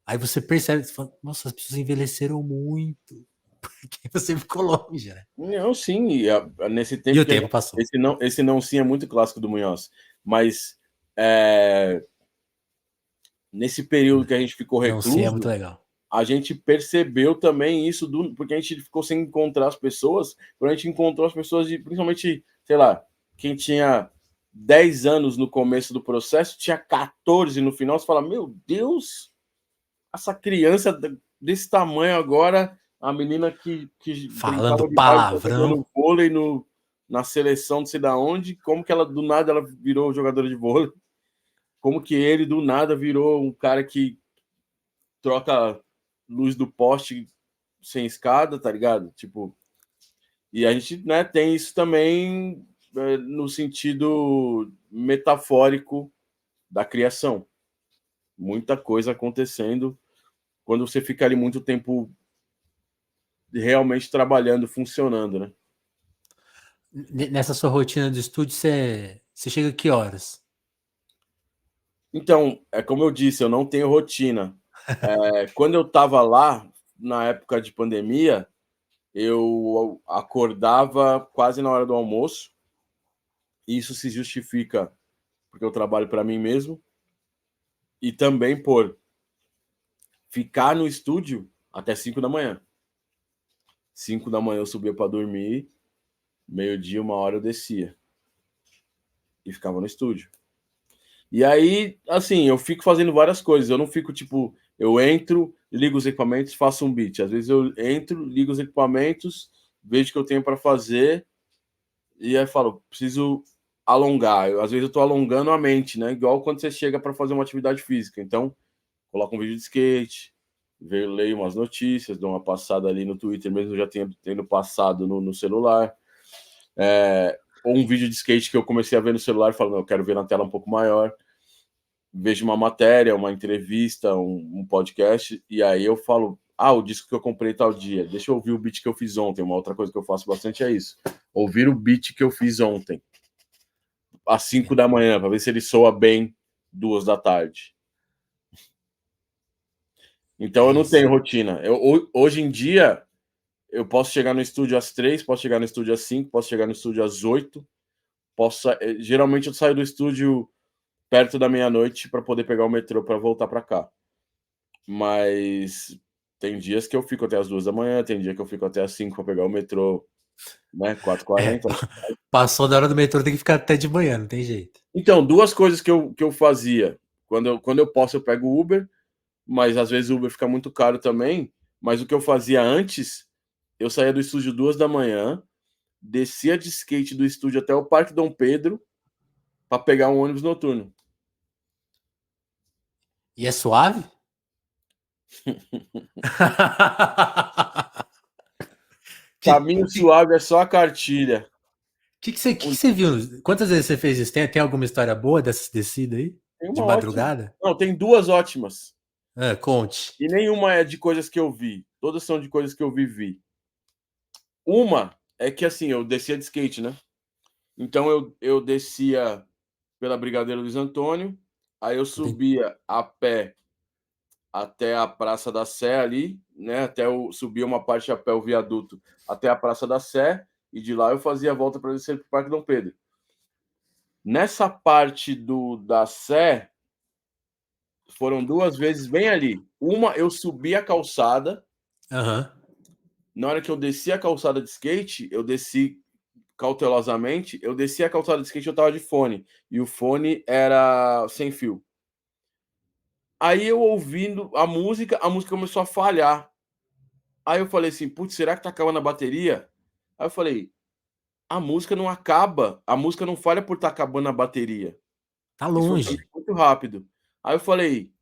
aí você percebe, você fala, nossa, as pessoas envelheceram muito, porque você ficou longe, né? Não, sim, nesse E tempo o que a tempo gente, passou. esse não sim é muito clássico do Munhoz, mas é, nesse período que a gente ficou Não, sim, é muito recluso, legal. a gente percebeu também isso, porque a gente ficou sem encontrar as pessoas, quando a gente encontrou as pessoas, principalmente, sei lá, quem tinha 10 anos no começo do processo, tinha 14 no final, você fala, meu Deus, essa criança desse tamanho agora, a menina que Falando brincava de base palavrão, jogando vôlei na seleção, não sei da onde, como que ela do nada ela virou jogadora de vôlei, como que ele do nada virou um cara que troca luz do poste sem escada, tá ligado? Tipo, e a gente, né, tem isso também no sentido metafórico da criação. Muita coisa acontecendo quando você fica ali muito tempo realmente trabalhando, funcionando, né? nessa sua rotina de estúdio, você chega a que horas? Então, é como eu disse, eu não tenho rotina. Quando eu estava lá, na época de pandemia, eu acordava quase na hora do almoço. E isso se justifica porque eu trabalho para mim mesmo e também por ficar no estúdio até 5 da manhã. 5 da manhã eu subia para dormir, meio-dia, 1 hora eu descia e ficava no estúdio. E aí, assim, eu fico fazendo várias coisas. Eu não fico tipo, eu entro, ligo os equipamentos, faço um beat. Às vezes eu entro, ligo os equipamentos, vejo o que eu tenho para fazer e aí falo, preciso alongar. Às vezes eu estou alongando a mente, né? Igual quando você chega para fazer uma atividade física. Então, coloco um vídeo de skate, leio umas notícias, dou uma passada ali no Twitter, mesmo já tendo passado no celular. Ou um vídeo de skate que eu comecei a ver no celular, falando, eu quero ver na tela um pouco maior. Vejo uma matéria, uma entrevista, um podcast, e aí eu falo, o disco que eu comprei tal dia, deixa eu ouvir o beat que eu fiz ontem. Uma outra coisa que eu faço bastante é isso, ouvir o beat que eu fiz ontem, às 5 da manhã, para ver se ele soa bem 2 da tarde. Então eu não tenho rotina. Hoje em dia, eu posso chegar no estúdio às 3, posso chegar no estúdio às 5, posso chegar no estúdio às 8, geralmente eu saio do estúdio perto da meia-noite para poder pegar o metrô para voltar para cá. Mas tem dias que eu fico até as 2 da manhã, tem dia que eu fico até as 5 para pegar o metrô, né, 4h40. Passou da hora do metrô, tem que ficar até de manhã, não tem jeito. Então, 2 coisas que eu fazia. Quando eu posso, eu pego o Uber, mas às vezes o Uber fica muito caro também. Mas o que eu fazia antes, eu saía do estúdio 2 da manhã, descia de skate do estúdio até o Parque Dom Pedro para pegar um ônibus noturno. E é suave? Caminho suave é só a cartilha. O que você viu? Quantas vezes você fez isso? Tem alguma história boa dessa descida aí? Tem De uma ótima. madrugada? Não, tem 2 ótimas. Conte. E nenhuma é de coisas que eu vi. Todas são de coisas que eu vivi. Uma é que, assim, eu descia de skate, né? Então eu descia pela Brigadeiro Luiz Antônio, aí eu subia a pé até a Praça da Sé ali, né? Até eu subia uma parte a pé, o viaduto, até a Praça da Sé, e de lá eu fazia a volta para descer para o Parque Dom Pedro. Nessa parte da Sé, foram 2 vezes bem ali. Uma, eu subi a calçada. Na hora que eu desci a calçada de skate, eu desci cautelosamente, eu desci a calçada de skate, eu tava de fone, e o fone era sem fio. Aí eu ouvindo a música começou a falhar. Aí eu falei assim, putz, será que tá acabando a bateria? Aí eu falei, a música não acaba, a música não falha por estar acabando a bateria. Tá Isso foi longe. muito rápido. Aí eu falei,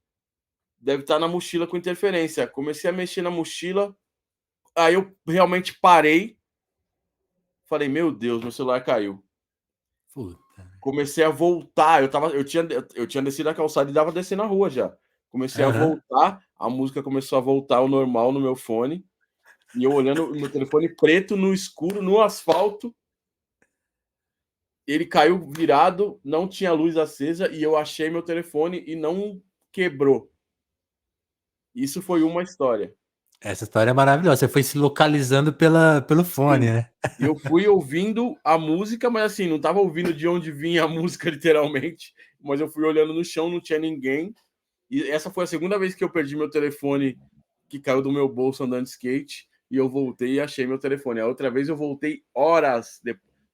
deve estar na mochila com interferência. Comecei a mexer na mochila, aí eu realmente parei. Falei, meu Deus, meu celular caiu. Puta. Comecei a voltar. Eu tinha descido a calçada e dava descendo na rua já. Comecei a voltar, a música começou a voltar ao normal no meu fone. E eu olhando o meu telefone preto no escuro, no asfalto. Ele caiu virado, não tinha luz acesa e eu achei meu telefone e não quebrou. Isso foi uma história. Essa história é maravilhosa. Você foi se localizando pelo fone, Sim. né? E eu fui ouvindo a música, mas assim, não estava ouvindo de onde vinha a música, literalmente. Mas eu fui olhando no chão, não tinha ninguém. E essa foi a segunda vez que eu perdi meu telefone, que caiu do meu bolso andando de skate. E eu voltei e achei meu telefone. A outra vez eu voltei horas,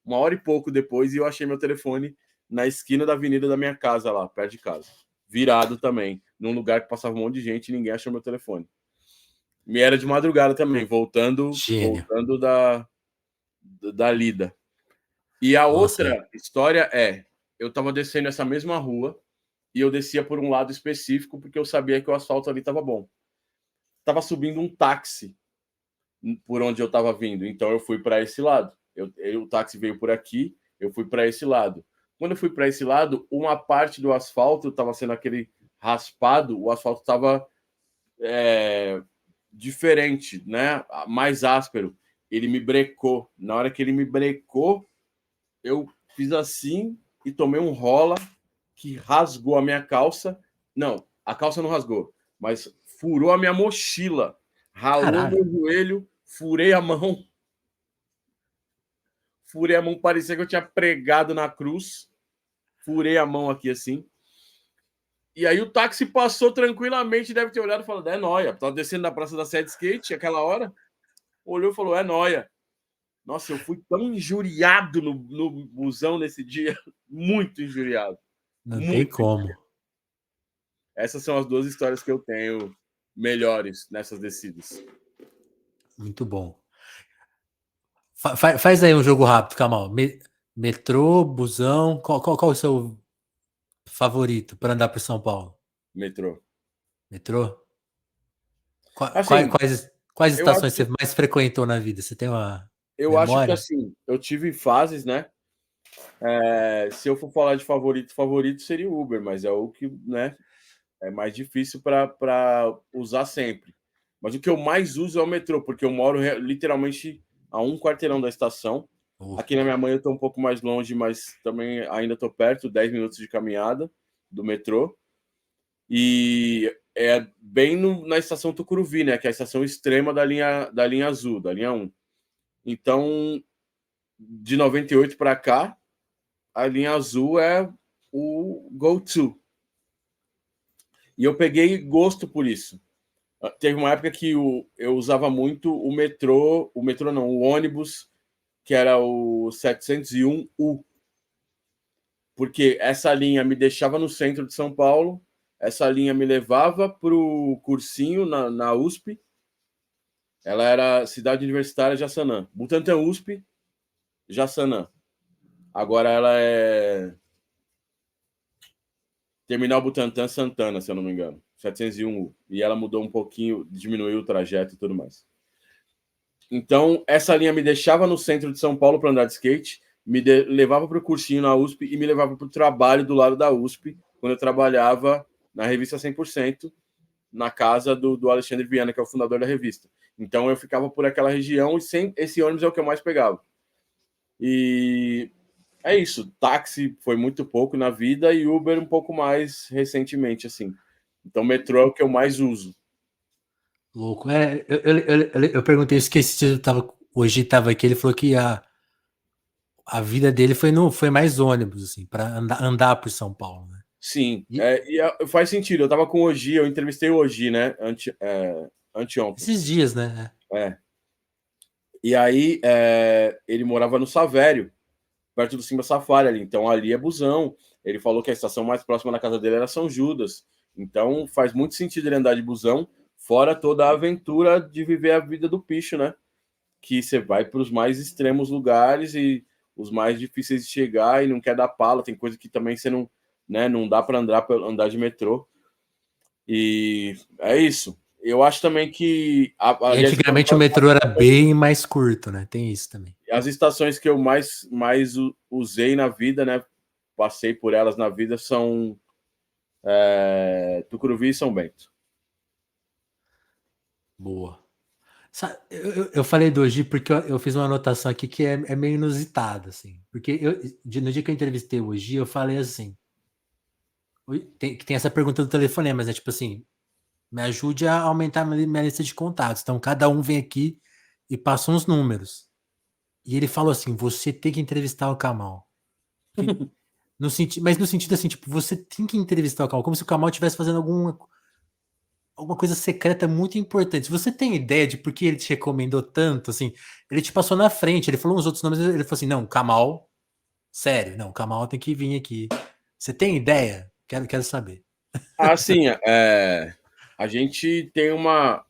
1 hora e pouco depois, e eu achei meu telefone na esquina da avenida da minha casa, lá, perto de casa. Virado também, num lugar que passava um monte de gente e ninguém achou meu telefone. E era de madrugada também, voltando Gênio. da lida. E a Nossa. outra história é, eu tava descendo essa mesma rua e eu descia por um lado específico porque eu sabia que o asfalto ali tava bom. Tava subindo um táxi por onde eu tava vindo, então eu fui para esse lado. O táxi veio por aqui, eu fui para esse lado. Quando eu fui para esse lado, uma parte do asfalto tava sendo aquele raspado, o asfalto tava diferente, né? Mais áspero. Ele me brecou. Na hora que ele me brecou, eu fiz assim e tomei um rola que rasgou a minha calça. Não, a calça não rasgou, mas furou a minha mochila, ralou meu joelho, furei a mão, parecia que eu tinha pregado na cruz, furei a mão aqui assim. E aí o táxi passou tranquilamente, deve ter olhado e falado, é nóia. Tava descendo da Praça da Sé de skate, aquela hora, olhou e falou, é nóia. Nossa, eu fui tão injuriado no busão nesse dia, muito injuriado. Não muito tem como. Injuriado. Essas são as 2 histórias que eu tenho melhores nessas descidas. Muito bom. Faz aí um jogo rápido, Kamal. Metrô, busão, qual é o seu favorito para andar por São Paulo? Metrô. Metrô? Assim, Quais estações que, você mais frequentou na vida? Você tem uma eu memória? acho que assim, eu tive fases, né? Se eu for falar de favorito seria o Uber, mas é o que, né? É mais difícil para usar sempre. Mas o que eu mais uso é o metrô, porque eu moro literalmente a 1 quarteirão da estação. Aqui na minha mãe eu estou um pouco mais longe, mas também ainda estou perto, 10 minutos de caminhada do metrô. E é bem na estação Tucuruvi, né? Que é a estação extrema da linha azul, da linha 1. Então, de 98 para cá, a linha azul é o go-to. E eu peguei gosto por isso. Teve uma época que eu usava muito o metrô não, o ônibus, que era o 701U, porque essa linha me deixava no centro de São Paulo, essa linha me levava para o cursinho na USP, ela era Cidade Universitária Jaçanã, Butantã USP, Jaçanã. Agora ela é Terminal Butantã Santana, se eu não me engano, 701U, e ela mudou um pouquinho, diminuiu o trajeto e tudo mais. Então, essa linha me deixava no centro de São Paulo para andar de skate, levava para o cursinho na USP e me levava para o trabalho do lado da USP, quando eu trabalhava na revista 100%, na casa do Alexandre Viana, que é o fundador da revista. Então, eu ficava por aquela região e esse ônibus é o que eu mais pegava. E é isso. Táxi foi muito pouco na vida e Uber um pouco mais recentemente, assim. Então, metrô é o que eu mais uso. Louco. Eu perguntei, esqueci, hoje estava aqui, ele falou que a vida dele foi mais ônibus, assim, para andar por São Paulo, né? Sim, faz sentido. Eu tava com o Ogi, eu entrevistei o Ogi, né? Anteontem. Esses dias, né? E aí, ele morava no Savério, perto do Simba Safari ali. Então, ali é busão. Ele falou que a estação mais próxima da casa dele era São Judas. Então, faz muito sentido ele andar de busão, fora toda a aventura de viver a vida do picho, né? Que você vai para os mais extremos lugares e os mais difíceis de chegar e não quer dar pala. Tem coisa que também você não, né, não dá para andar de metrô. E é isso. Eu acho também que E antigamente o metrô era bem mais curto, né? Tem isso também. As estações que eu mais usei na vida, né? Passei por elas na vida, são Tucuruvi e São Bento. Boa. Eu falei do Ogi porque eu fiz uma anotação aqui que é meio inusitada, assim. Porque no dia que eu entrevistei o Ogi, eu falei assim. Tem essa pergunta do telefonema, mas é tipo assim: me ajude a aumentar minha lista de contatos. Então, cada um vem aqui e passa uns números. E ele falou assim: você tem que entrevistar o Kamal. Mas no sentido assim, tipo, você tem que entrevistar o Kamal, como se o Kamal estivesse fazendo alguma coisa secreta muito importante. Você tem ideia de por que ele te recomendou tanto? Assim, ele te passou na frente, ele falou uns outros nomes, ele falou assim: não, Kamal, sério, não, Kamal tem que vir aqui. Você tem ideia? Quero saber. Sim, a gente tem uma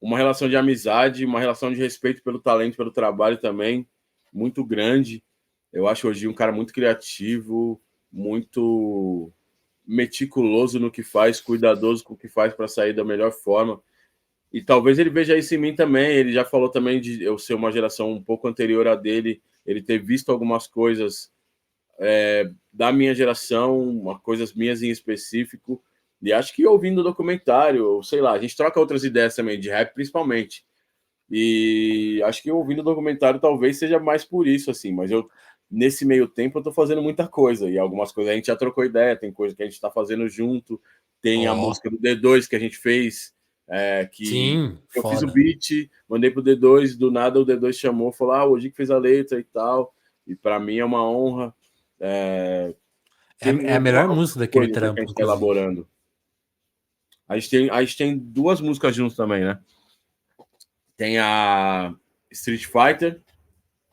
relação de amizade, uma relação de respeito pelo talento, pelo trabalho também, muito grande. Eu acho hoje um cara muito criativo, muito meticuloso no que faz, cuidadoso com o que faz para sair da melhor forma. E talvez ele veja isso em mim também. Ele já falou também de eu ser uma geração um pouco anterior a dele, ele ter visto algumas coisas da minha geração, coisas minhas em específico. E acho que ouvindo o documentário, sei lá, a gente troca outras ideias também, de rap principalmente. E acho que ouvindo o documentário talvez seja mais por isso, assim. Mas nesse meio tempo, eu tô fazendo muita coisa. E algumas coisas a gente já trocou ideia, tem coisa que a gente tá fazendo junto. Tem a música do D2 que a gente fez Que Sim, eu fiz o foda. beat, mandei pro D2, do nada o D2 chamou, falou, o Odi que fez a letra e tal, e para mim é uma honra. Tem É a melhor uma música daquele coisa que a trampo, gente está inclusive. elaborando. A gente tem duas músicas juntos também, né? Tem a Street Fighter,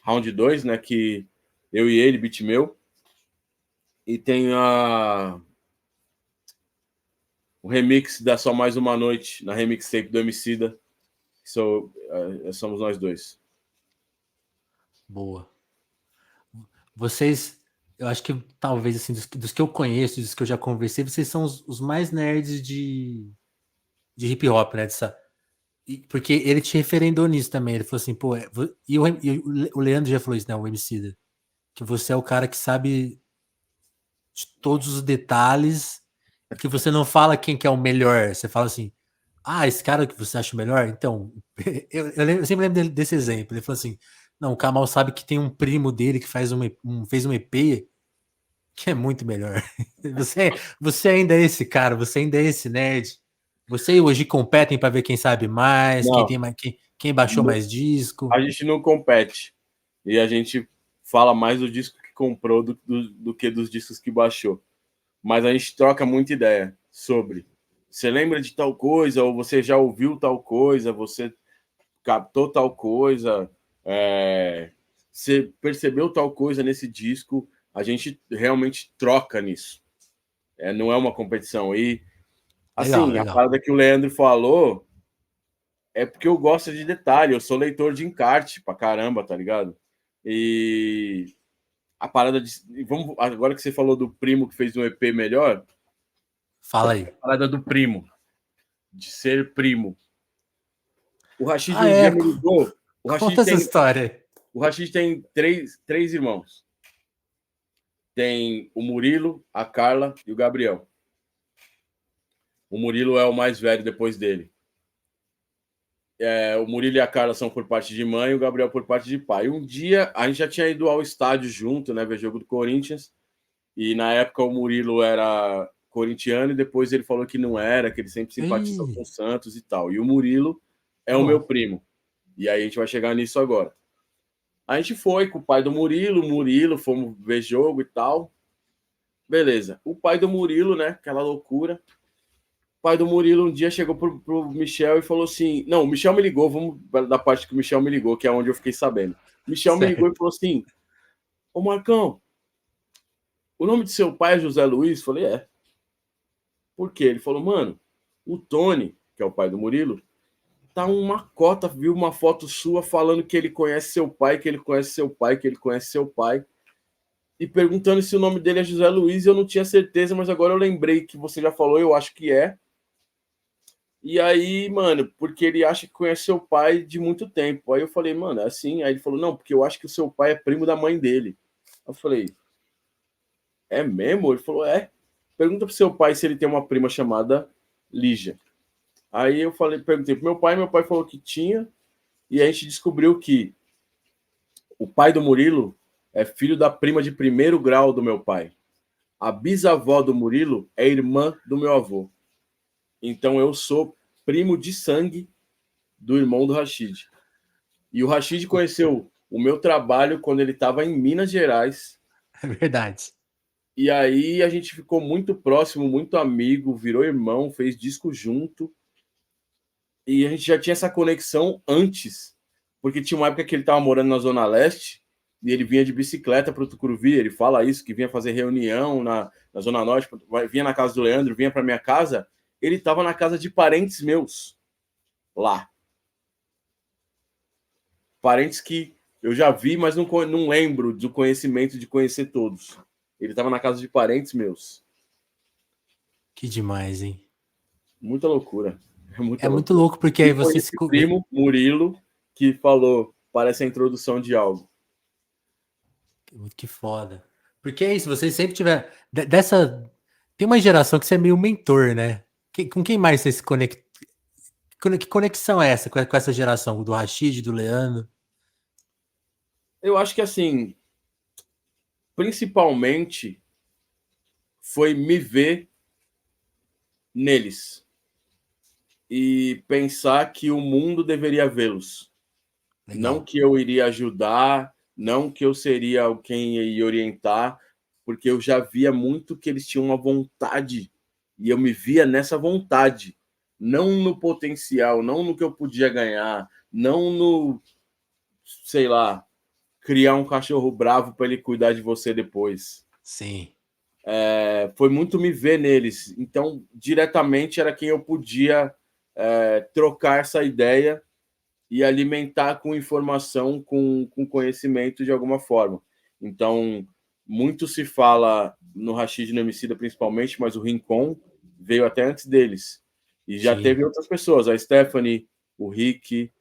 Round 2, né? Que eu e ele, beat meu. E tem o remix da Só Mais Uma Noite, na remix tape do Emicida, que somos nós dois. Boa. Vocês, eu acho que talvez, assim, dos que eu conheço, dos que eu já conversei, vocês são os mais nerds de hip hop, né? Porque ele te referendou nisso também. Ele falou assim, pô, o Leandro já falou isso, né? O Emicida, que você é o cara que sabe de todos os detalhes e que você não fala quem que é o melhor. Você fala assim, esse cara que você acha o melhor? Então, eu sempre lembro desse exemplo. Ele falou assim, não, o Kamal sabe que tem um primo dele que fez um EP que é muito melhor. Você ainda é esse cara, você ainda é esse nerd. Você e hoje competem para ver quem sabe mais, quem Não, tem mais, quem baixou mais disco. a gente não compete. E a gente fala mais do disco que comprou do que dos discos que baixou. Mas a gente troca muita ideia sobre. Você lembra de tal coisa, ou você já ouviu tal coisa, você captou tal coisa, você percebeu tal coisa nesse disco. A gente realmente troca nisso. Não é uma competição. E, Legal, assim, a legal. parada que o Leandro falou é porque eu gosto de detalhe. Eu sou leitor de encarte pra caramba, tá ligado? E a parada de. Vamos, agora que você falou do primo que fez um EP melhor, Fala aí. a parada do primo, de ser primo. O Rashid um dia É, me ligou. O Rashid conta essa tem, história aí. o Rashid tem três irmãos. Tem o Murilo, a Carla e o Gabriel. O Murilo é o mais velho depois dele. O Murilo e a Carla são por parte de mãe e o Gabriel por parte de pai. Um dia a gente já tinha ido ao estádio junto, né, ver jogo do Corinthians. E na época o Murilo era corintiano e depois ele falou que não era, que ele sempre simpatizou com Ih, o Santos e tal. E o Murilo é tá o meu bom. primo. E aí a gente vai chegar nisso agora. A gente foi com o pai do Murilo, fomos ver jogo e tal. Beleza. O pai do Murilo, né? Aquela loucura. O pai do Murilo um dia chegou pro Michel e falou assim: Não, o Michel me ligou, vamos da parte que o Michel me ligou, que é onde eu fiquei sabendo. O Michel me ligou e Certo. falou assim: Ô Marcão, o nome de seu pai é José Luiz? Eu falei: É. Por quê? Ele falou: Mano, o Tony, que é o pai do Murilo, tá uma cota, viu uma foto sua falando que ele conhece seu pai, que ele conhece seu pai, que ele conhece seu pai. E perguntando se o nome dele é José Luiz, eu não tinha certeza, mas agora eu lembrei que você já falou, eu acho que é. E aí, mano, porque ele acha que conhece seu pai de muito tempo. Aí eu falei, mano, é assim. Aí ele falou, não, porque eu acho que o seu pai é primo da mãe dele. Eu falei, é mesmo? Ele falou, é. Pergunta pro seu pai se ele tem uma prima chamada Lígia. Aí eu falei, perguntei pro meu pai falou que tinha, e a gente descobriu que o pai do Murilo é filho da prima de primeiro grau do meu pai. A bisavó do Murilo é irmã do meu avô. Então eu sou primo de sangue do irmão do Rashid. E o Rashid conheceu o meu trabalho quando ele estava em Minas Gerais. É verdade. E aí a gente ficou muito próximo, muito amigo, virou irmão, fez disco junto. E a gente já tinha essa conexão antes, porque tinha uma época que ele estava morando na Zona Leste e ele vinha de bicicleta para o Tucuruvi. Ele fala isso, que vinha fazer reunião na Zona Norte, vinha na casa do Leandro, vinha para minha casa. Ele estava na casa de parentes meus lá. Parentes que eu já vi, mas não lembro do conhecimento de conhecer todos. Ele estava na casa de parentes meus. Que demais, hein? Muita loucura. É muita É muito loucura. louco porque E aí foi você se. esse primo, Murilo, que falou, parece a introdução de algo. Que foda. Porque é isso, você sempre tiver. Dessa. Tem uma geração que você é meio mentor, né? Com quem mais você se conecta? Que conexão é essa com essa geração? Do Rashid, do Leandro? Eu acho que, assim, principalmente foi me ver neles. e pensar que o mundo deveria vê-los. Não que eu iria ajudar, não que eu seria quem ia orientar, porque eu já via muito que eles tinham uma vontade, e eu me via nessa vontade, não no potencial, não no que eu podia ganhar, não no, sei lá, criar um cachorro bravo para ele cuidar de você depois. Sim. Foi muito me ver neles. Então, diretamente era quem eu podia trocar essa ideia e alimentar com informação, com conhecimento de alguma forma. Então, muito se fala no Rashid e no Emicida principalmente, mas o Rincon veio até antes deles. E já Sim. teve outras pessoas, a Stephanie, o Rick,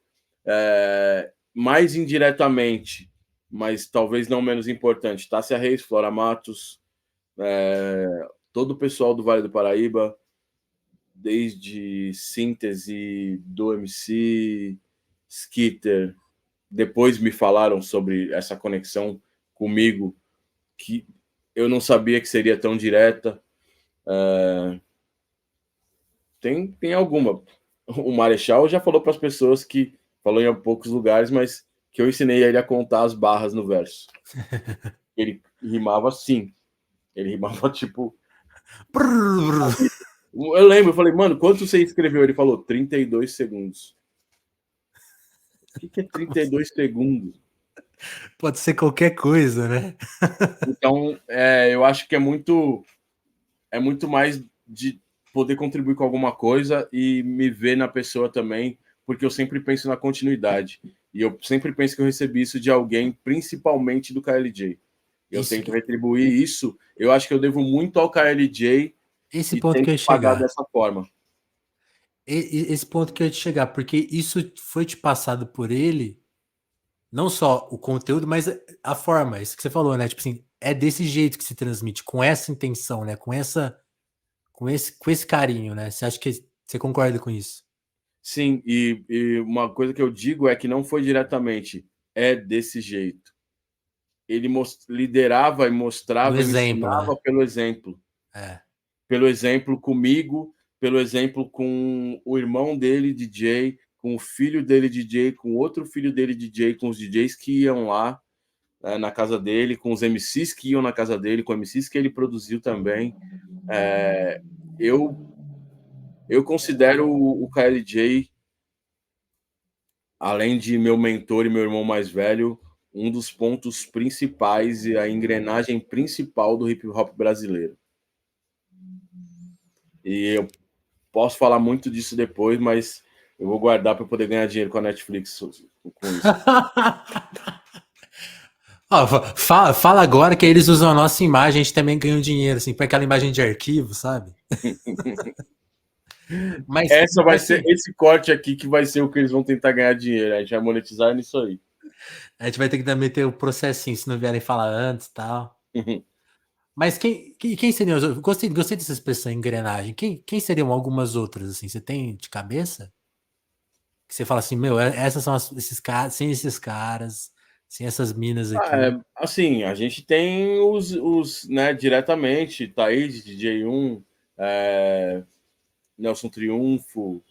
mais indiretamente, mas talvez não menos importante, Tássia Reis, Flora Matos, todo o pessoal do Vale do Paraíba, desde Síntese, do MC, Skitter, depois me falaram sobre essa conexão comigo, que eu não sabia que seria tão direta. Tem alguma. O Marechal já falou para as pessoas que falou em poucos lugares, mas que eu ensinei ele a contar as barras no verso. Ele rimava assim. Ele rimava tipo. Eu lembro, eu falei, mano, quanto você escreveu? Ele falou 32 segundos. O que é 32 segundos? Pode ser qualquer coisa, né? Então, eu acho que é muito mais de poder contribuir com alguma coisa e me ver na pessoa também, porque eu sempre penso na continuidade. E eu sempre penso que eu recebi isso de alguém, principalmente do KLJ. Eu Isso, tento retribuir isso. Eu acho que eu devo muito ao KLJ esse e ponto que eu tento ia pagar chegar. dessa forma. Esse ponto que eu ia te chegar, porque isso foi te passado por ele, não só o conteúdo, mas a forma, isso que você falou, né? Tipo assim, é desse jeito que se transmite, com essa intenção, né? Com esse carinho, né? Você acha que você concorda com isso? Sim, e uma coisa que eu digo é que não foi diretamente, é desse jeito. Ele liderava e No mostrava e me exemplo, ensinava né? pelo exemplo. É. Pelo exemplo comigo, pelo exemplo com o irmão dele, DJ, com o filho dele, DJ, com outro filho dele, DJ, com os DJs que iam lá na casa dele, com os MCs que iam na casa dele, com MCs que ele produziu também. Eu, eu considero o KLJ, além de meu mentor e meu irmão mais velho, um dos pontos principais e a engrenagem principal do hip hop brasileiro. E eu posso falar muito disso depois, mas eu vou guardar para poder ganhar dinheiro com a Netflix com isso. Ó, fala agora que eles usam a nossa imagem, a gente também ganha um dinheiro, assim, para aquela imagem de arquivo, sabe? Mas, Essa vai ser assim, esse corte aqui que vai ser o que eles vão tentar ganhar dinheiro. A gente vai monetizar nisso aí. a gente vai ter que também ter o processinho, se não vierem falar antes e tal. Mas quem seriam os outros? Gostei dessa expressão engrenagem. Quem seriam algumas outras, assim? Você tem de cabeça? Que você fala assim, meu, essas são esses caras, sem essas minas aqui. Assim, a gente tem né, diretamente, Thaís, DJ1, Nelson Triunfo,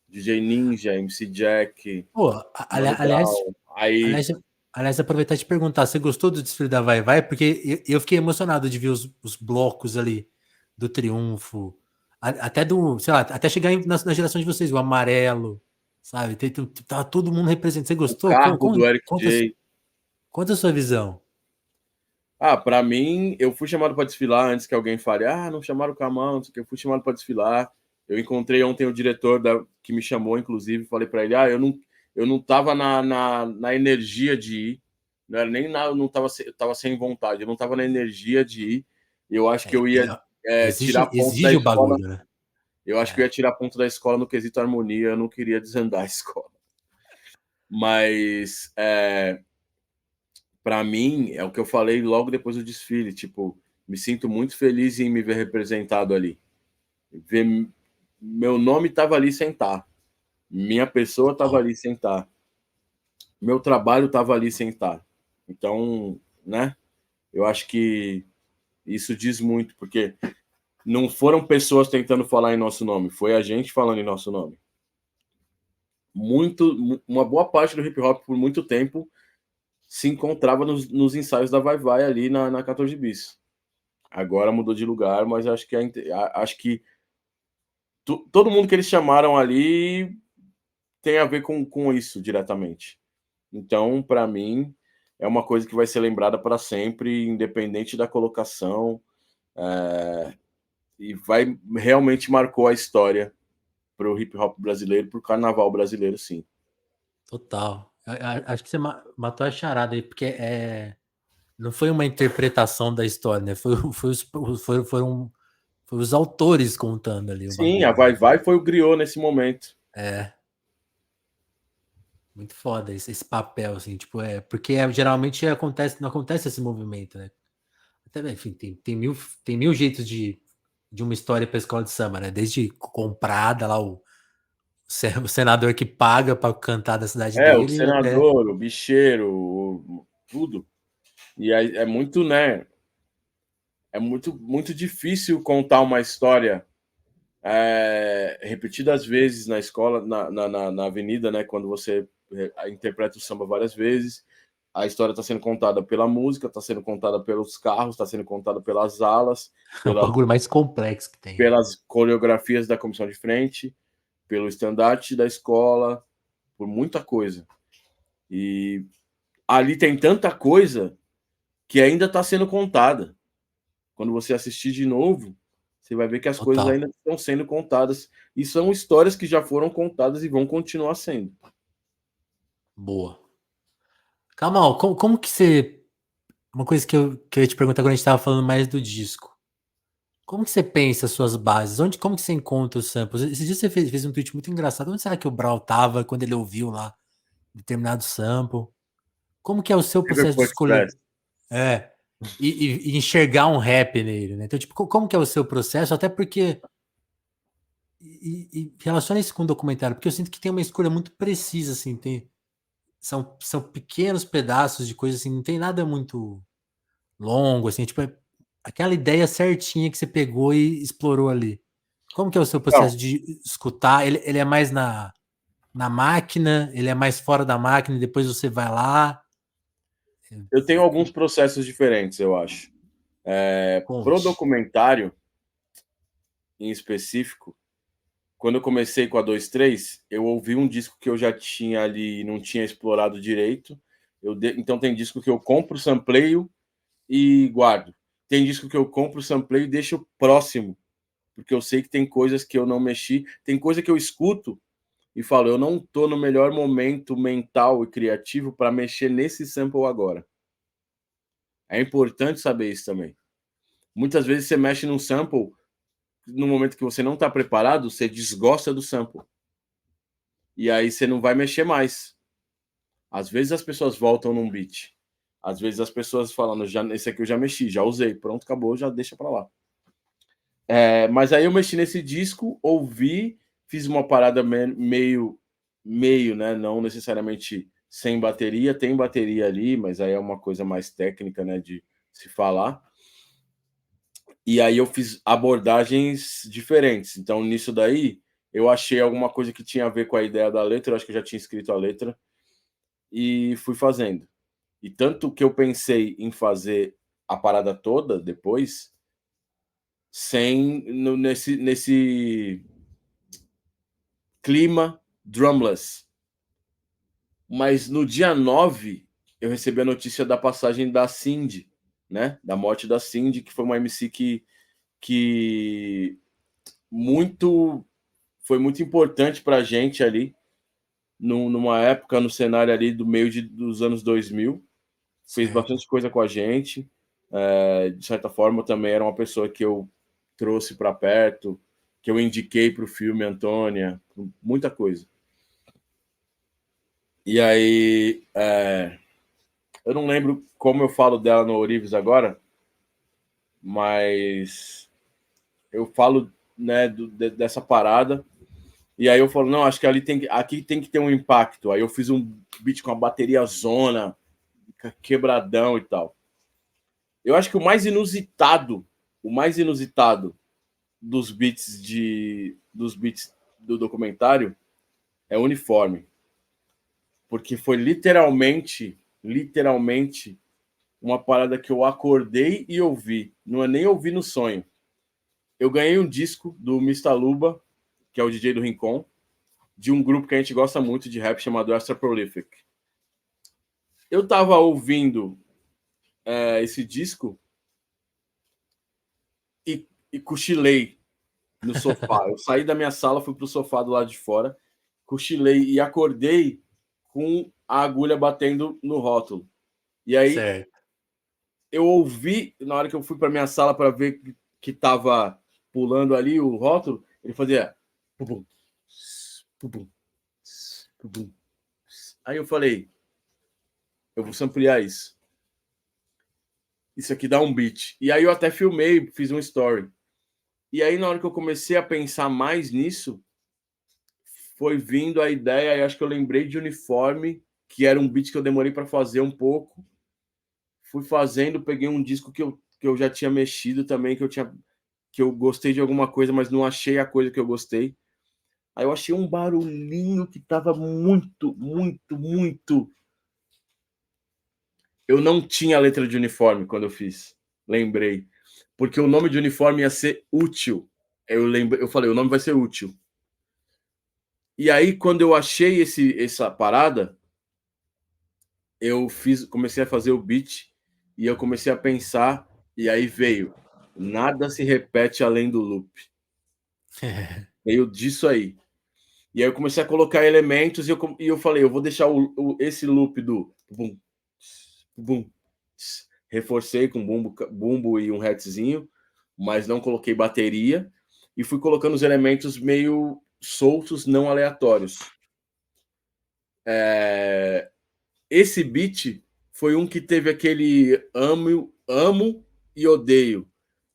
DJ Ninja, MC Jack, Pô, Mano aliás, Brown. Aí, aliás, aliás, aproveitar e te perguntar, você gostou do desfile da Vai Vai? Porque eu fiquei emocionado de ver os blocos ali do Triunfo, até do, sei lá, até chegar na geração de vocês, o amarelo, sabe? Tá todo mundo representando. Você o gostou? carro do Eric J. Conta a sua visão. Para mim, eu fui chamado para desfilar antes que alguém fale, não chamaram o Camão, não sei o que, eu fui chamado para desfilar. Eu encontrei ontem o diretor que me chamou, inclusive, falei para ele, eu não tava na energia de ir, não era nem nada, eu tava sem vontade, eu não tava na energia de ir. Eu acho que eu ia tirar ponto da Exige o escola, bagulho, né? eu acho que eu ia tirar ponto da escola no quesito harmonia, eu não queria desandar a escola. Mas para mim, é o que eu falei logo depois do desfile, tipo, me sinto muito feliz em me ver representado ali. Ver, meu nome estava ali sem estar, minha pessoa estava Total. ali sem estar, meu trabalho estava ali sem estar. Então, né, eu acho que isso diz muito, porque não foram pessoas tentando falar em nosso nome, foi a gente falando em nosso nome. uma boa parte do hip hop por muito tempo se encontrava nos ensaios da Vai Vai ali na 14 Bis. Agora mudou de lugar, mas acho que todo mundo que eles chamaram ali tem a ver com isso diretamente. Então, para mim, é uma coisa que vai ser lembrada para sempre, independente da colocação, e realmente marcou a história para o hip hop brasileiro, para o carnaval brasileiro, sim. Total. Acho que você matou a charada aí, porque não foi uma interpretação da história, né? Foram os autores contando ali o Sim, bagulho. a Vai Vai foi o griot nesse momento. Muito foda esse papel, assim, tipo, porque geralmente não acontece esse movimento, né? Até, enfim, tem mil jeitos de uma história para escola de samba, né? Desde comprada lá, o senador que paga para cantar da cidade O dele, até. senador, o bicheiro, tudo. E aí é muito, né? É muito difícil contar uma história repetidas vezes na escola, na avenida, né? Quando você interpreta o samba várias vezes, a história está sendo contada pela música, está sendo contada pelos carros, está sendo contada pelas alas, É o bagulho mais complexo que tem. pelas coreografias da comissão de frente, pelo estandarte da escola, por muita coisa. E ali tem tanta coisa que ainda está sendo contada. Quando você assistir de novo, você vai ver que as coisas ainda estão sendo contadas. E são histórias que já foram contadas e vão continuar sendo. Boa. Kamal, como que você. Uma coisa que eu ia te perguntar quando a gente estava falando mais do disco. Como que você pensa as suas bases? Como que você encontra os samples? Esse dia você fez um tweet muito engraçado. Onde será que o Brau tava quando ele ouviu lá determinado sample? Como que é o seu processo de escolher? E enxergar um rap nele, né? Então, tipo, como que é o seu processo? Até porque relaciona isso com o documentário, porque eu sinto que tem uma escolha muito precisa, assim, são pequenos pedaços de coisa, assim, não tem nada muito longo, assim, tipo, aquela ideia certinha que você pegou e explorou ali. Como que é o seu Então, processo de escutar? Ele é mais na máquina, ele é mais fora da máquina e depois você vai lá? eu tenho alguns processos diferentes, eu acho. Pro Conte. documentário, em específico, quando eu comecei com a 23, eu ouvi um disco que eu já tinha ali, não tinha explorado direito. Então tem disco que eu compro, sampleio e guardo. Tem disco que eu compro, sampleio e deixo próximo, porque eu sei que tem coisas que eu não mexi. Tem coisa que eu escuto e falo, eu não tô no melhor momento mental e criativo para mexer nesse sample agora. É importante saber isso também. Muitas vezes você mexe num sample no momento que você não está preparado, você desgosta do sample. E aí você não vai mexer mais. Às vezes as pessoas voltam num beat. Às vezes as pessoas falando, esse aqui eu já mexi, já usei, pronto, acabou, já deixa para lá. Mas aí eu mexi nesse disco, ouvi, fiz uma parada meio, né? Não necessariamente sem bateria, tem bateria ali, mas aí é uma coisa mais técnica, né? De se falar. E aí eu fiz abordagens diferentes. Então, nisso daí, eu achei alguma coisa que tinha a ver com a ideia da letra, eu acho que eu já tinha escrito a letra, e fui fazendo. E tanto que eu pensei em fazer a parada toda depois, nesse clima drumless. Mas no dia 9, eu recebi a notícia da passagem da Cindy, né? Da morte da Cindy, que foi uma MC que foi muito importante pra gente ali, numa época, no cenário ali do meio dos anos 2000. Fez Certo. bastante coisa com a gente. De certa forma, também era uma pessoa que eu trouxe para perto, que eu indiquei para o filme Antônia, muita coisa. E aí, eu não lembro como eu falo dela no Orives agora, mas eu falo, né, dessa parada. E aí eu falo, não, acho que aqui tem que ter um impacto. Aí eu fiz um beat com a bateria zona, quebradão e tal. Eu acho que o mais inusitado dos beats do documentário é Uniforme. Porque foi literalmente uma parada que eu acordei e ouvi. Não é nem ouvir no sonho. Eu ganhei um disco do Mr. Luba, que é o DJ do Rincon, de um grupo que a gente gosta muito de rap chamado Extra Prolific. Eu tava ouvindo esse disco e cochilei no sofá. Eu saí da minha sala, fui pro sofá do lado de fora, cochilei e acordei com a agulha batendo no rótulo. E aí Certo. eu ouvi, na hora que eu fui para minha sala para ver que tava pulando ali o rótulo, ele fazia pum, pum, pum. Aí eu falei, eu vou samplear isso. Isso aqui dá um beat. E aí eu até filmei, fiz um story. E aí na hora que eu comecei a pensar mais nisso, foi vindo a ideia, e acho que eu lembrei de Uniforme, que era um beat que eu demorei para fazer um pouco. Fui fazendo, peguei um disco que eu já tinha mexido também, que eu gostei de alguma coisa, mas não achei a coisa que eu gostei. Aí eu achei um barulhinho que tava muito, muito, muito. Eu não tinha a letra de Uniforme quando eu fiz. Lembrei. Porque o nome de Uniforme ia ser Útil. Eu falei, o nome vai ser Útil. E aí, quando eu achei essa parada, comecei a fazer o beat e eu comecei a pensar, e aí veio. Nada se repete além do loop. Veio disso aí. E aí eu comecei a colocar elementos e eu falei, eu vou deixar esse loop do bum, bum. Reforcei com bumbo e um hatzinho, mas não coloquei bateria e fui colocando os elementos meio soltos, não aleatórios. Esse beat foi um que teve aquele amo e odeio.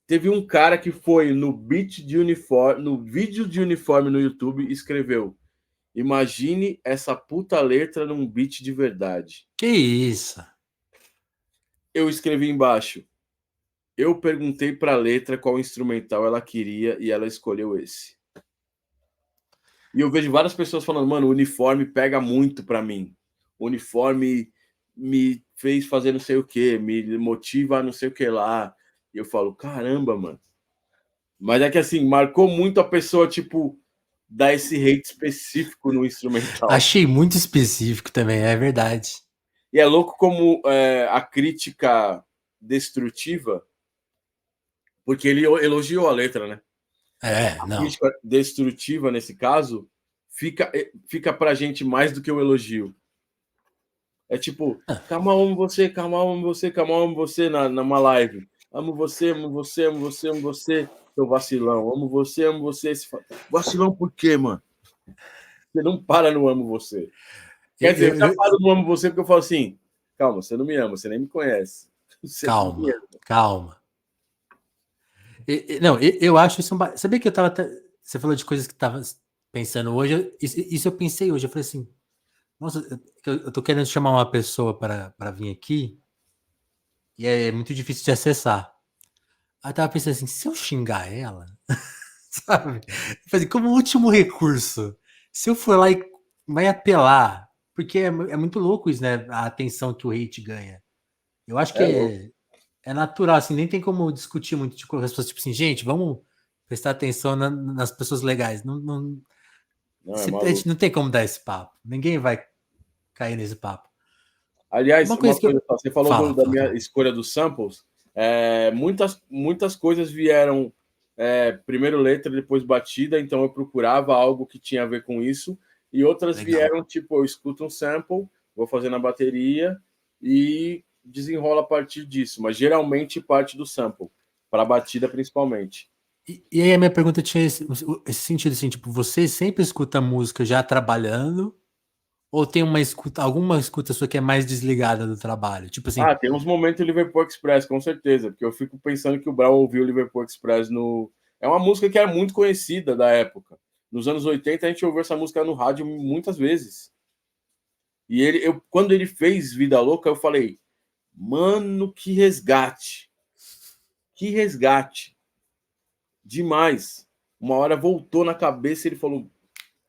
Teve um cara que foi no beat de uniforme, no vídeo de Uniforme no YouTube, e escreveu: imagine essa puta letra num beat de verdade. Que isso? Eu escrevi embaixo. Eu perguntei pra letra qual instrumental ela queria e ela escolheu esse. E eu vejo várias pessoas falando, mano, o Uniforme pega muito pra mim. O Uniforme me fez fazer não sei o que, me motiva a não sei o que lá. E eu falo, caramba, mano. Mas é que assim, marcou muito a pessoa, tipo, dar esse hate específico no instrumental. Achei muito específico também, é verdade. E é louco como a crítica destrutiva, porque ele elogiou a letra, né? A Não. crítica destrutiva, nesse caso, fica pra gente mais do que o elogio. É tipo, calma, amo você, calma, amo você, calma, amo você numa live. Amo você, amo você, amo você, amo você, seu vacilão. Amo você, amo você. Vacilão por quê, mano? Você não para no amo você. Quer dizer, eu já paro no amo você porque eu falo assim, calma, você não me ama, você nem me conhece. Você não me ama. Calma. Não, eu acho isso Sabia que eu tava. Você falou de coisas que tava pensando hoje. Isso eu pensei hoje. Eu falei assim, nossa, eu tô querendo chamar uma pessoa para vir aqui e é muito difícil de acessar. Aí eu tava pensando assim, se eu xingar ela, sabe? Eu falei, como último recurso, se eu for lá e vai apelar, porque é muito louco isso, né? A atenção que o hate ganha. Eu acho que É louco. é natural, assim, nem tem como discutir muito de coisas, tipo assim, gente, vamos prestar atenção nas pessoas legais. Não, é A gente maluco. não tem como dar esse papo. Ninguém vai cair nesse papo. Aliás, Uma uma coisa que eu. coisa, você falou da minha escolha dos samples. Muitas coisas vieram primeiro letra, depois batida, então eu procurava algo que tinha a ver com isso, e outras Legal. vieram tipo, eu escuto um sample, vou fazer na bateria e desenrola a partir disso, mas geralmente parte do sample, para a batida principalmente. E aí a minha pergunta tinha esse sentido assim, tipo, você sempre escuta música já trabalhando? Ou tem alguma escuta sua que é mais desligada do trabalho? Tipo assim, Tem uns momentos do Liverpool Express, com certeza, porque eu fico pensando que o Brau ouviu o Liverpool Express no. É uma música que era muito conhecida da época. Nos anos 80, a gente ouviu essa música no rádio muitas vezes. E quando ele fez Vida Louca, eu falei, mano, que resgate. Que resgate. Demais. Uma hora voltou na cabeça e ele falou,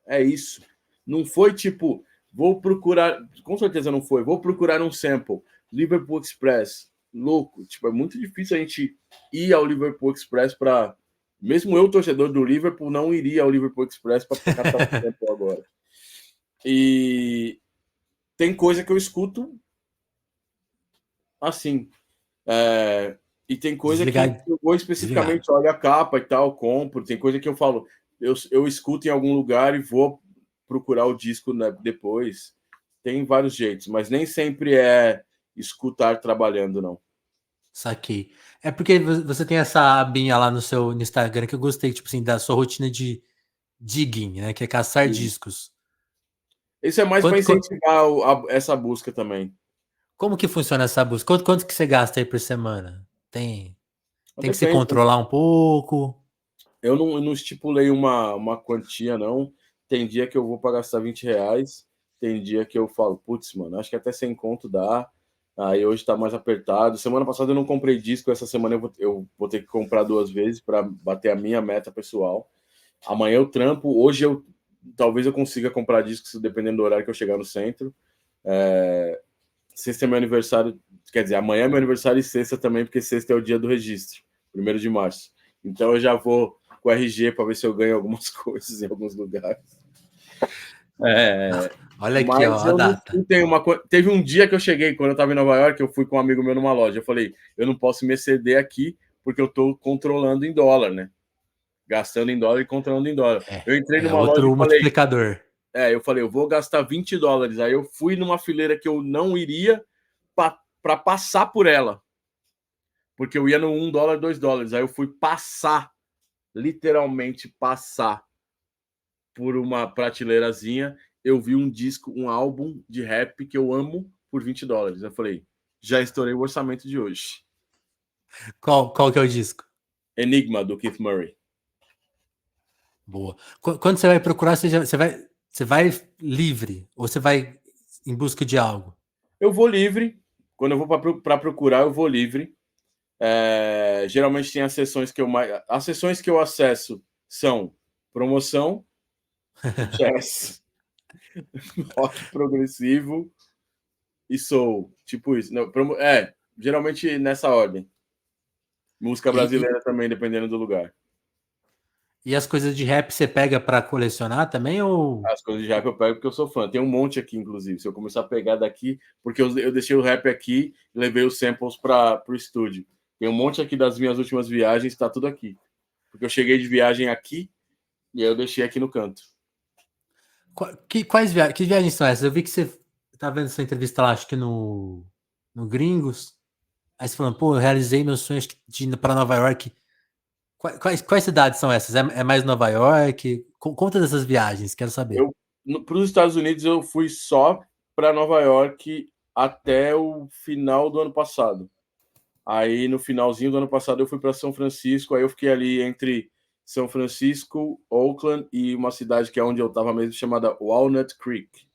é isso. Não foi tipo, vou procurar, com certeza não foi, vou procurar um sample, Liverpool Express, louco, tipo, é muito difícil a gente ir ao Liverpool Express para, mesmo eu, torcedor do Liverpool, não iria ao Liverpool Express para catar um sample agora. E tem coisa que eu escuto assim, e tem coisa que eu vou especificamente, olha a capa e tal, compro, tem coisa que eu falo, eu escuto em algum lugar e vou procurar o disco, né, depois. Tem vários jeitos, mas nem sempre é escutar trabalhando, não. Saquei. É porque você tem essa abinha lá no Instagram que eu gostei, tipo assim, da sua rotina de digging, né? Que é caçar discos. Isso é mais para incentivar essa busca também. Como que funciona essa busca? Quanto que você gasta aí por semana? Tem que se Depende. controlar um pouco? Eu não estipulei uma quantia, não. Tem dia que eu vou para gastar R$20, tem dia que eu falo, putz, mano, acho que até 100 conto dá. Aí hoje tá mais apertado. Semana passada eu não comprei disco, essa semana eu vou ter que comprar 2 vezes para bater a minha meta pessoal. Amanhã eu trampo, hoje talvez eu consiga comprar discos dependendo do horário que eu chegar no centro. Sexta é meu aniversário, quer dizer, amanhã é meu aniversário e sexta também, porque sexta é o dia do registro, 1º de março. Então eu já vou com o RG para ver se eu ganho algumas coisas em alguns lugares. Olha aqui, ó, a data. Teve um dia que eu cheguei, quando eu estava em Nova York, eu fui com um amigo meu numa loja. Eu falei, eu não posso me exceder aqui, porque eu estou controlando em dólar, né? Gastando em dólar e controlando em dólar. Eu entrei numa loja e falei, multiplicador. Eu vou gastar $20. Aí eu fui numa fileira que eu não iria para passar por ela. Porque eu ia no $1, $2. Aí eu fui passar, literalmente passar por uma prateleirazinha. Eu vi um disco, um álbum de rap que eu amo por $20. Eu falei, já estourei o orçamento de hoje. Qual que é o disco? Enigma, do Keith Murray. Boa. Quando você vai procurar, você vai livre ou você vai em busca de algo? Eu vou livre. Quando eu vou para procurar, eu vou livre. Geralmente tem as sessões que as sessões que eu acesso são promoção, jazz, rock progressivo e soul, tipo isso. Não, geralmente nessa ordem. Música brasileira também, dependendo do lugar. E as coisas de rap você pega para colecionar também ou? As coisas de rap eu pego porque eu sou fã. Tem um monte aqui, inclusive. Se eu começar a pegar daqui, porque eu deixei o rap aqui e levei os samples para o estúdio. Tem um monte aqui das minhas últimas viagens, está tudo aqui. Porque eu cheguei de viagem aqui e aí eu deixei aqui no canto. Que viagens são essas? Eu vi que você tá vendo sua entrevista lá, acho que no Gringos. Aí você falando, pô, eu realizei meus sonhos de ir para Nova York. Quais cidades são essas? É mais Nova York? Conta dessas viagens, quero saber. Para os Estados Unidos, eu fui só para Nova York até o final do ano passado. Aí, no finalzinho do ano passado, eu fui para São Francisco. Aí eu fiquei ali entre São Francisco, Oakland e uma cidade que é onde eu estava mesmo, chamada Walnut Creek,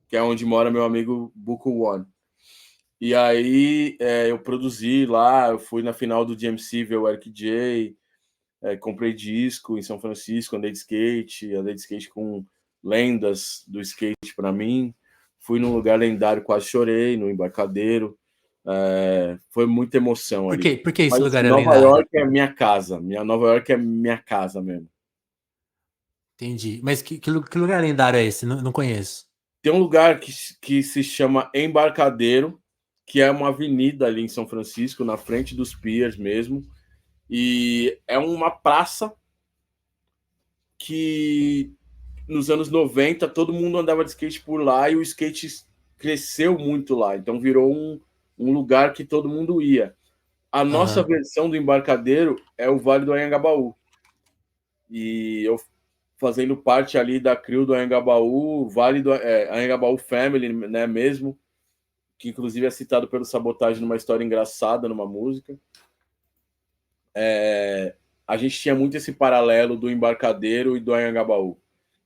que é onde mora meu amigo Buku One. E aí eu produzi lá, eu fui na final do DMC ver o Eric J, comprei disco em São Francisco, andei de skate com lendas do skate para mim. Fui num lugar lendário, quase chorei, no Embarcadero. Foi muita emoção ali. Por que esse Mas lugar é Nova lendário? York é minha casa. Nova York é minha casa mesmo. Entendi. Mas que lugar lendário é esse? Não conheço. Tem um lugar que se chama Embarcadero, que é uma avenida ali em São Francisco, na frente dos piers mesmo. E é uma praça que nos anos 90 todo mundo andava de skate por lá e o skate cresceu muito lá. Então virou um lugar que todo mundo ia. A nossa versão do Embarcadero é o Vale do Anhangabaú. E eu fazendo parte ali da crew do Anhangabaú, Vale do Anhangabaú Family, né, mesmo, que inclusive é citado pelo Sabotagem numa história engraçada, numa música. A gente tinha muito esse paralelo do Embarcadero e do Anhangabaú.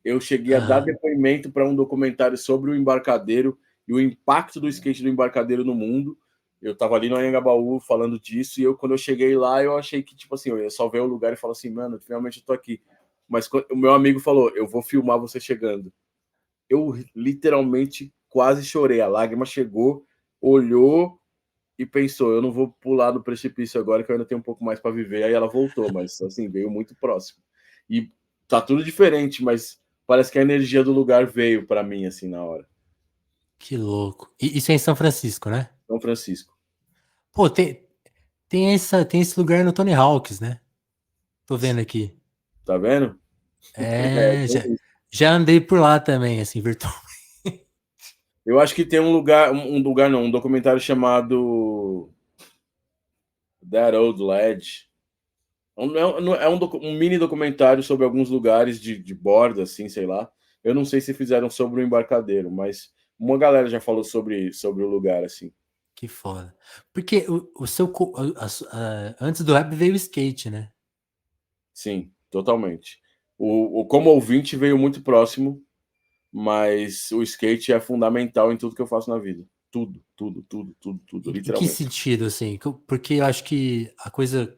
Eu cheguei a dar depoimento para um documentário sobre o Embarcadero e o impacto do skate do Embarcadero no mundo. Eu estava ali no Anhangabaú falando disso e quando eu cheguei lá, eu achei que, tipo assim, eu ia só ver o lugar e falar assim, mano, finalmente eu tô aqui. Mas o meu amigo falou, eu vou filmar você chegando. eu literalmente quase chorei. A lágrima chegou, olhou e pensou: eu não vou pular do precipício agora, que eu ainda tenho um pouco mais para viver. Aí ela voltou, mas assim, veio muito próximo. E tá tudo diferente, mas parece que a energia do lugar veio para mim, assim, na hora. Que louco. E isso é em São Francisco, né? São Francisco. Pô, tem esse lugar no Tony Hawks, né? Tô vendo aqui. Tá vendo? É, já andei por lá também, assim, virtual. Eu acho que tem um lugar, um documentário chamado That Old Ledge. Um mini documentário sobre alguns lugares de borda, assim, sei lá. Eu não sei se fizeram sobre o embarcadero, mas uma galera já falou sobre o lugar, assim. Que foda. Porque o seu. Antes do rap veio o skate, né? Sim, totalmente. Como ouvinte veio muito próximo, mas o skate é fundamental em tudo que eu faço na vida. Tudo, tudo, tudo, tudo, tudo, Em que literalmente. sentido, assim? Porque eu acho que a coisa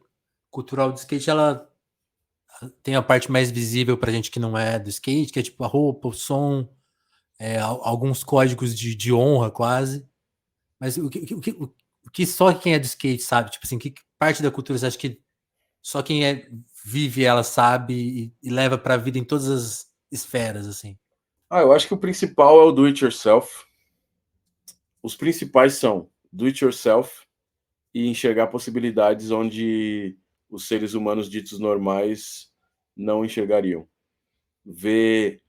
cultural do skate, ela tem a parte mais visível pra gente que não é do skate, que é tipo a roupa, o som, alguns códigos de honra quase. Mas o que só quem é do skate sabe? Tipo assim, que parte da cultura você acha que só quem vive ela sabe e leva pra vida em todas as esferas, assim? Eu acho que o principal é o do it yourself. Os principais são do it yourself e enxergar possibilidades onde os seres humanos ditos normais não enxergariam. Ver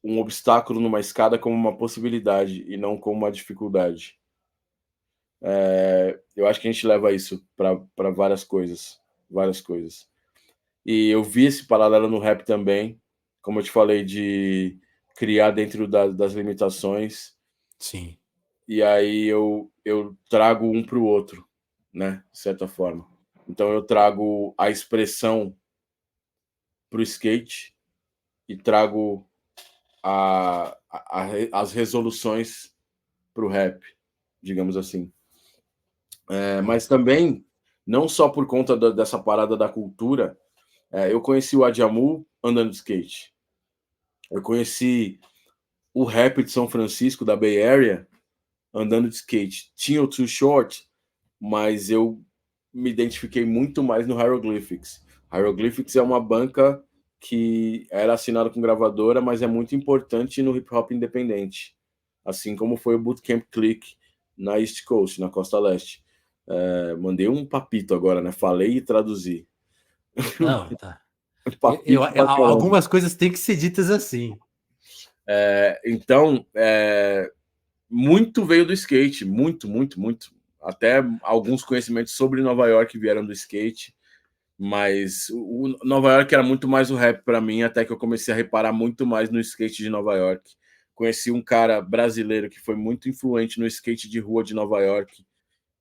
um obstáculo numa escada como uma possibilidade e não como uma dificuldade. Eu acho que a gente leva isso para várias coisas, várias coisas. E eu vi esse paralelo no rap também, como eu te falei, de criar dentro das limitações. Sim. E aí eu trago um para o outro, né? De certa forma. Então eu trago a expressão para o skate e trago as resoluções para o rap, digamos assim. Mas também, não só por conta dessa parada da cultura, eu conheci o Adjamu andando de skate. Eu conheci o rap de São Francisco, da Bay Area, andando de skate. Tinha o Too Short, mas eu me identifiquei muito mais no Hieroglyphics. Hieroglyphics é uma banca que era assinada com gravadora, mas é muito importante no hip hop independente, assim como foi o Bootcamp Click na East Coast, na Costa Leste. Mandei um papito agora, né? Falei e traduzi. Não, tá. Papito pra caramba. Algumas coisas têm que ser ditas assim. Então, muito veio do skate, muito, muito, muito. Até alguns conhecimentos sobre Nova York vieram do skate, mas o Nova York era muito mais o rap para mim, até que eu comecei a reparar muito mais no skate de Nova York. Conheci um cara brasileiro que foi muito influente no skate de rua de Nova York,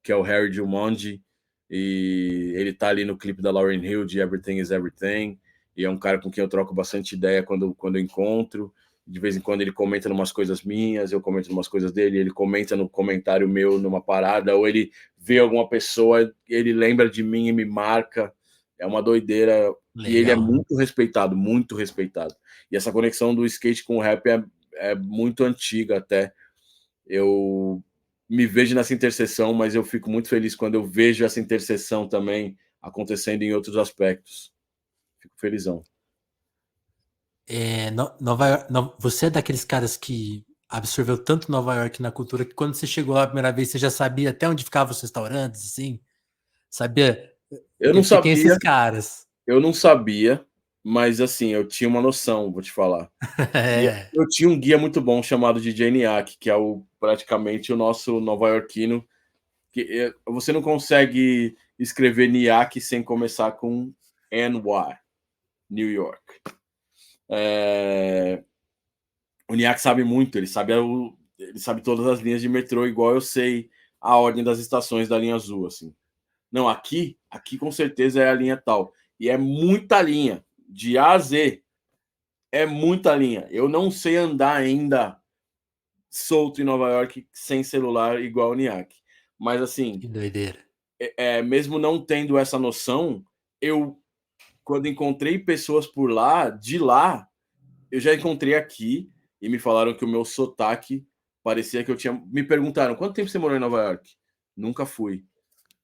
que é o Harry Jumonji, e ele tá ali no clipe da Lauryn Hill de Everything is Everything, e é um cara com quem eu troco bastante ideia quando eu encontro. De vez em quando ele comenta em umas coisas minhas, eu comento em umas coisas dele, ele comenta no comentário meu numa parada, ou ele vê alguma pessoa, ele lembra de mim e me marca. É uma doideira. E ele é Legal. muito respeitado, muito respeitado. E essa conexão do skate com o rap é muito antiga até. Eu me vejo nessa interseção, mas eu fico muito feliz quando eu vejo essa interseção também acontecendo em outros aspectos. Fico felizão. Nova York, você é daqueles caras que absorveu tanto Nova York na cultura que quando você chegou lá a primeira vez, você já sabia até onde ficavam os restaurantes, assim? Sabia? Eu não Porque tem sabia, esses caras. eu não sabia, mas assim, eu tinha uma noção, vou te falar. E É, eu tinha um guia muito bom chamado DJ Niak, que é praticamente o nosso nova-iorquino, que você não consegue escrever Niak sem começar com NY, New York. O Niak sabe muito, ele sabe todas as linhas de metrô, igual eu sei a ordem das estações da linha azul, assim. Não, aqui com certeza é a linha tal. E é muita linha, de A a Z. É muita linha. Eu não sei andar ainda solto em Nova York sem celular igual o Niak. Mas assim, que doideira. mesmo não tendo essa noção, eu quando encontrei pessoas por lá, de lá, eu já encontrei aqui. e me falaram que o meu sotaque parecia que eu tinha. Me perguntaram: quanto tempo você morou em Nova York? Nunca fui.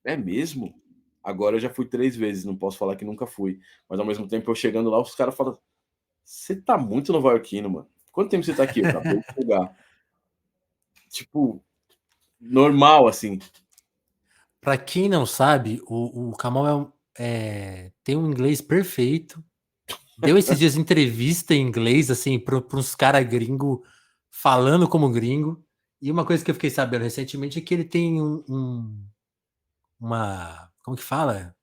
É mesmo? Agora eu já fui 3 vezes, não posso falar que nunca fui. Mas ao mesmo tempo, eu chegando lá, os caras falam: você tá muito nova-iorquino, mano. Quanto tempo você tá aqui? Eu acabei de chegar. Tipo, normal, assim. Para quem não sabe, o Kamal tem um inglês perfeito. Deu esses dias entrevista em inglês, assim, para uns caras gringo falando como gringo. E uma coisa que eu fiquei sabendo recentemente é que ele tem uma. Como que fala?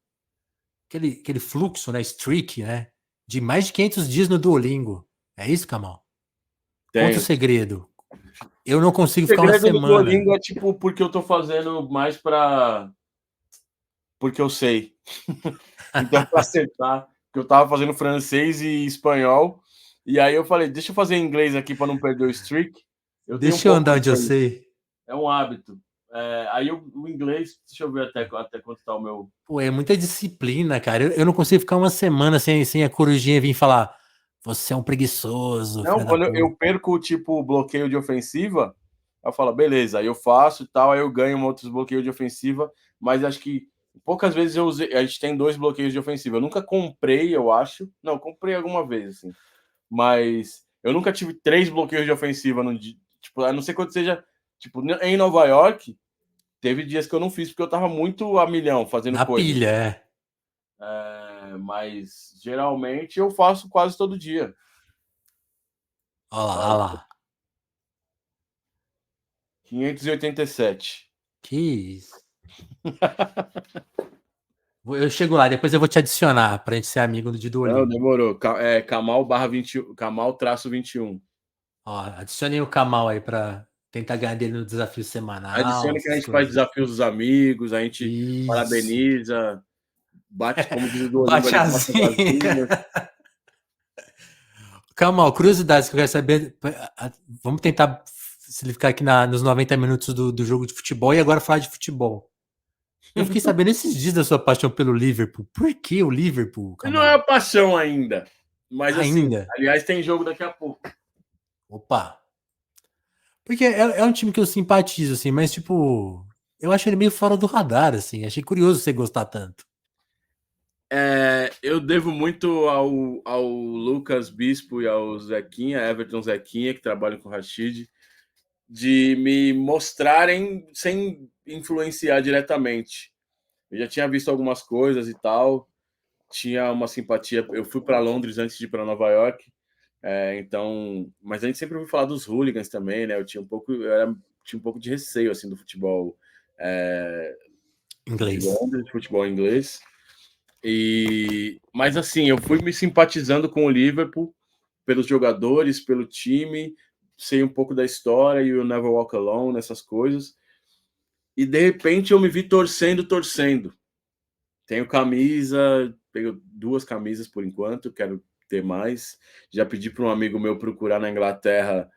Aquele fluxo, né? Streak, né? De mais de 500 dias no Duolingo. É isso, Kamal? Conta o Tenho. segredo. Eu não consigo O ficar uma segredo do semana. Duolingo é tipo porque eu tô fazendo mais pra. Porque eu sei. Então, para acertar, que eu tava fazendo francês e espanhol, e aí eu falei, deixa eu fazer inglês aqui para não perder o streak. Eu tenho um Deixa eu pouco andar onde disso eu aí, sei. é um hábito. Aí o inglês, deixa eu ver até quanto tá o meu. Pô, é muita disciplina, cara. Eu não consigo ficar uma semana sem a corujinha vir falar: você é um preguiçoso, Não, filho da quando puta. eu perco tipo bloqueio de ofensiva, eu falo, beleza, aí eu faço e tal, aí eu ganho outros bloqueios de ofensiva, mas acho que poucas vezes eu usei, a gente tem 2 bloqueios de ofensiva. Eu nunca comprei, eu acho. Não, comprei alguma vez, assim. Mas eu nunca tive 3 bloqueios de ofensiva no dia. Tipo, a não ser quando seja. Tipo, em Nova York, teve dias que eu não fiz porque eu tava muito a milhão fazendo Na coisa. pilha, é. Mas geralmente eu faço quase todo dia. Olha lá, olha Quase. lá. 587. Que isso. Eu chego lá, depois eu vou te adicionar pra gente ser amigo de Não, Duolingo. demorou. Kamal barra 21. Kamal traço 21. Ó, adicionei o Kamal aí pra tentar ganhar dele no desafio semanal, Adiciona que a essas gente faz coisas. desafios dos amigos, a gente Isso. parabeniza, bate, como diz o Duolingo Bate ali, bate as asinha. asinhas. Kamal, curiosidades que eu quero saber. Vamos tentar se ficar aqui nos 90 minutos do jogo de futebol e agora falar de futebol. Eu fiquei sabendo esses dias da sua paixão pelo Liverpool. Por que o Liverpool, Não é a Kamal? paixão ainda. Mas assim, Ainda. aliás, tem jogo daqui a pouco. Opa. Porque é um time que eu simpatizo, assim, mas tipo, eu acho ele meio fora do radar, assim. Achei curioso você gostar tanto. Eu devo muito ao Lucas Bispo e ao Zequinha, Everton Zequinha, que trabalham com o Rashid, de me mostrarem sem influenciar diretamente. Eu já tinha visto algumas coisas e tal, tinha uma simpatia. Eu fui para Londres antes de ir para Nova York, então, mas a gente sempre ouviu falar dos hooligans também, né? Tinha um pouco de receio assim do futebol de Inglês. Londres, futebol inglês. Mas assim, eu fui me simpatizando com o Liverpool pelos jogadores, pelo time, sei um pouco da história e o Never Walk Alone, essas coisas. E de repente eu me vi torcendo. Tenho camisa, tenho 2 camisas por enquanto, quero ter mais. Já pedi para um amigo meu procurar na Inglaterra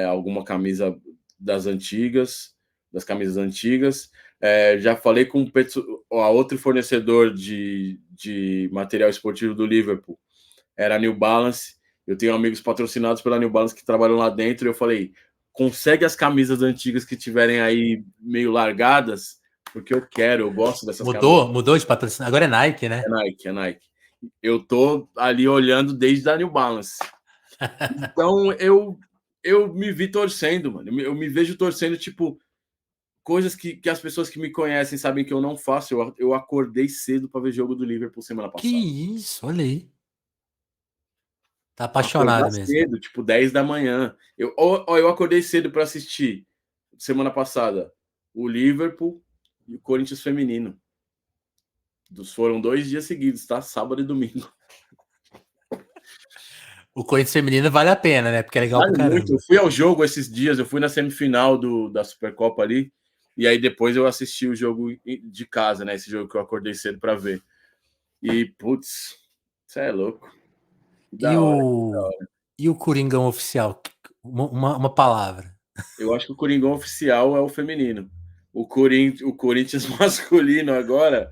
alguma camisa das antigas, das camisas antigas. Já falei com a outro fornecedor de material esportivo do Liverpool, era a New Balance. Eu tenho amigos patrocinados pela New Balance que trabalham lá dentro. E eu falei, consegue as camisas antigas que tiverem aí meio largadas, porque eu gosto dessas camisas. Mudou de patrocínio. Agora é Nike, É né? Nike, é Nike. Eu tô ali olhando desde a New Balance. Então eu me vi torcendo, mano. Eu me vejo torcendo, tipo, coisas que as pessoas que me conhecem sabem que eu não faço. Eu acordei cedo para ver jogo do Liverpool semana Que passada. isso, olha aí. Tá Acordar apaixonado mesmo. cedo, tipo 10 da manhã. Eu acordei cedo para assistir semana passada o Liverpool e o Corinthians feminino. Foram 2 dias seguidos, tá? Sábado e domingo. O Corinthians feminino vale a pena, né? Porque é legal pra Vale muito. Eu caramba. fui ao jogo esses dias, eu fui na semifinal da Supercopa ali, e aí depois eu assisti o jogo de casa, né? Esse jogo que eu acordei cedo para ver. E, putz, você é louco. Que E da hora. o, e o Coringão oficial? Uma palavra. Eu acho que o Coringão oficial é o feminino. O Corinthians masculino agora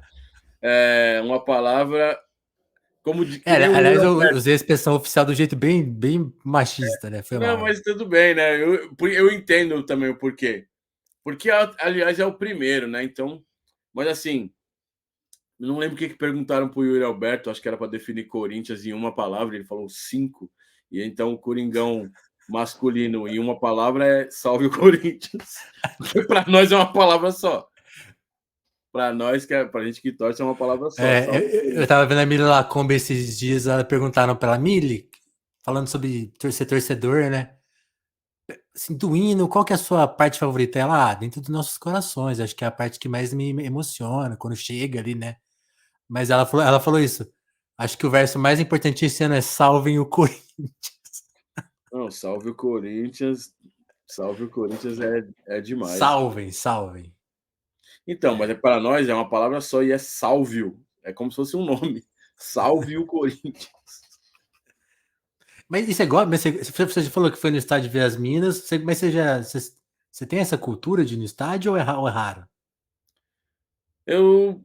é uma palavra Que nem o Aliás, Yuri eu Alberto. usei a expressão oficial do jeito bem machista, né? Foi Não, mal. mas tudo bem, né? Eu entendo também o porquê. Porque, aliás, é o primeiro, né? Então, mas assim, não lembro o que perguntaram para o Yuri Alberto, acho que era para definir Corinthians em uma palavra, ele falou 5. E então o Coringão masculino em uma palavra é salve o Corinthians. Para nós é uma palavra só. Para nós, pra gente que torce, é uma palavra só. Salve o Eu Corinthians. tava vendo a Mili Lacombe esses dias, ela perguntaram pra ela, Mili, falando sobre ser torcedor, né? Assim, do hino, qual que é a sua parte favorita? Ela, dentro dos nossos corações, acho que é a parte que mais me emociona, quando chega ali, né? Mas ela falou isso. Acho que o verso mais importante esse ano é salvem o Corinthians. Não, salve o Corinthians. Salve o Corinthians é demais. Salvem. Então, mas para nós é uma palavra só e é sálvio. É como se fosse um nome. Salve o Corinthians. Mas isso é igual, mas você falou que foi no estádio ver as minas, mas você tem essa cultura de ir no estádio ou é raro? Eu,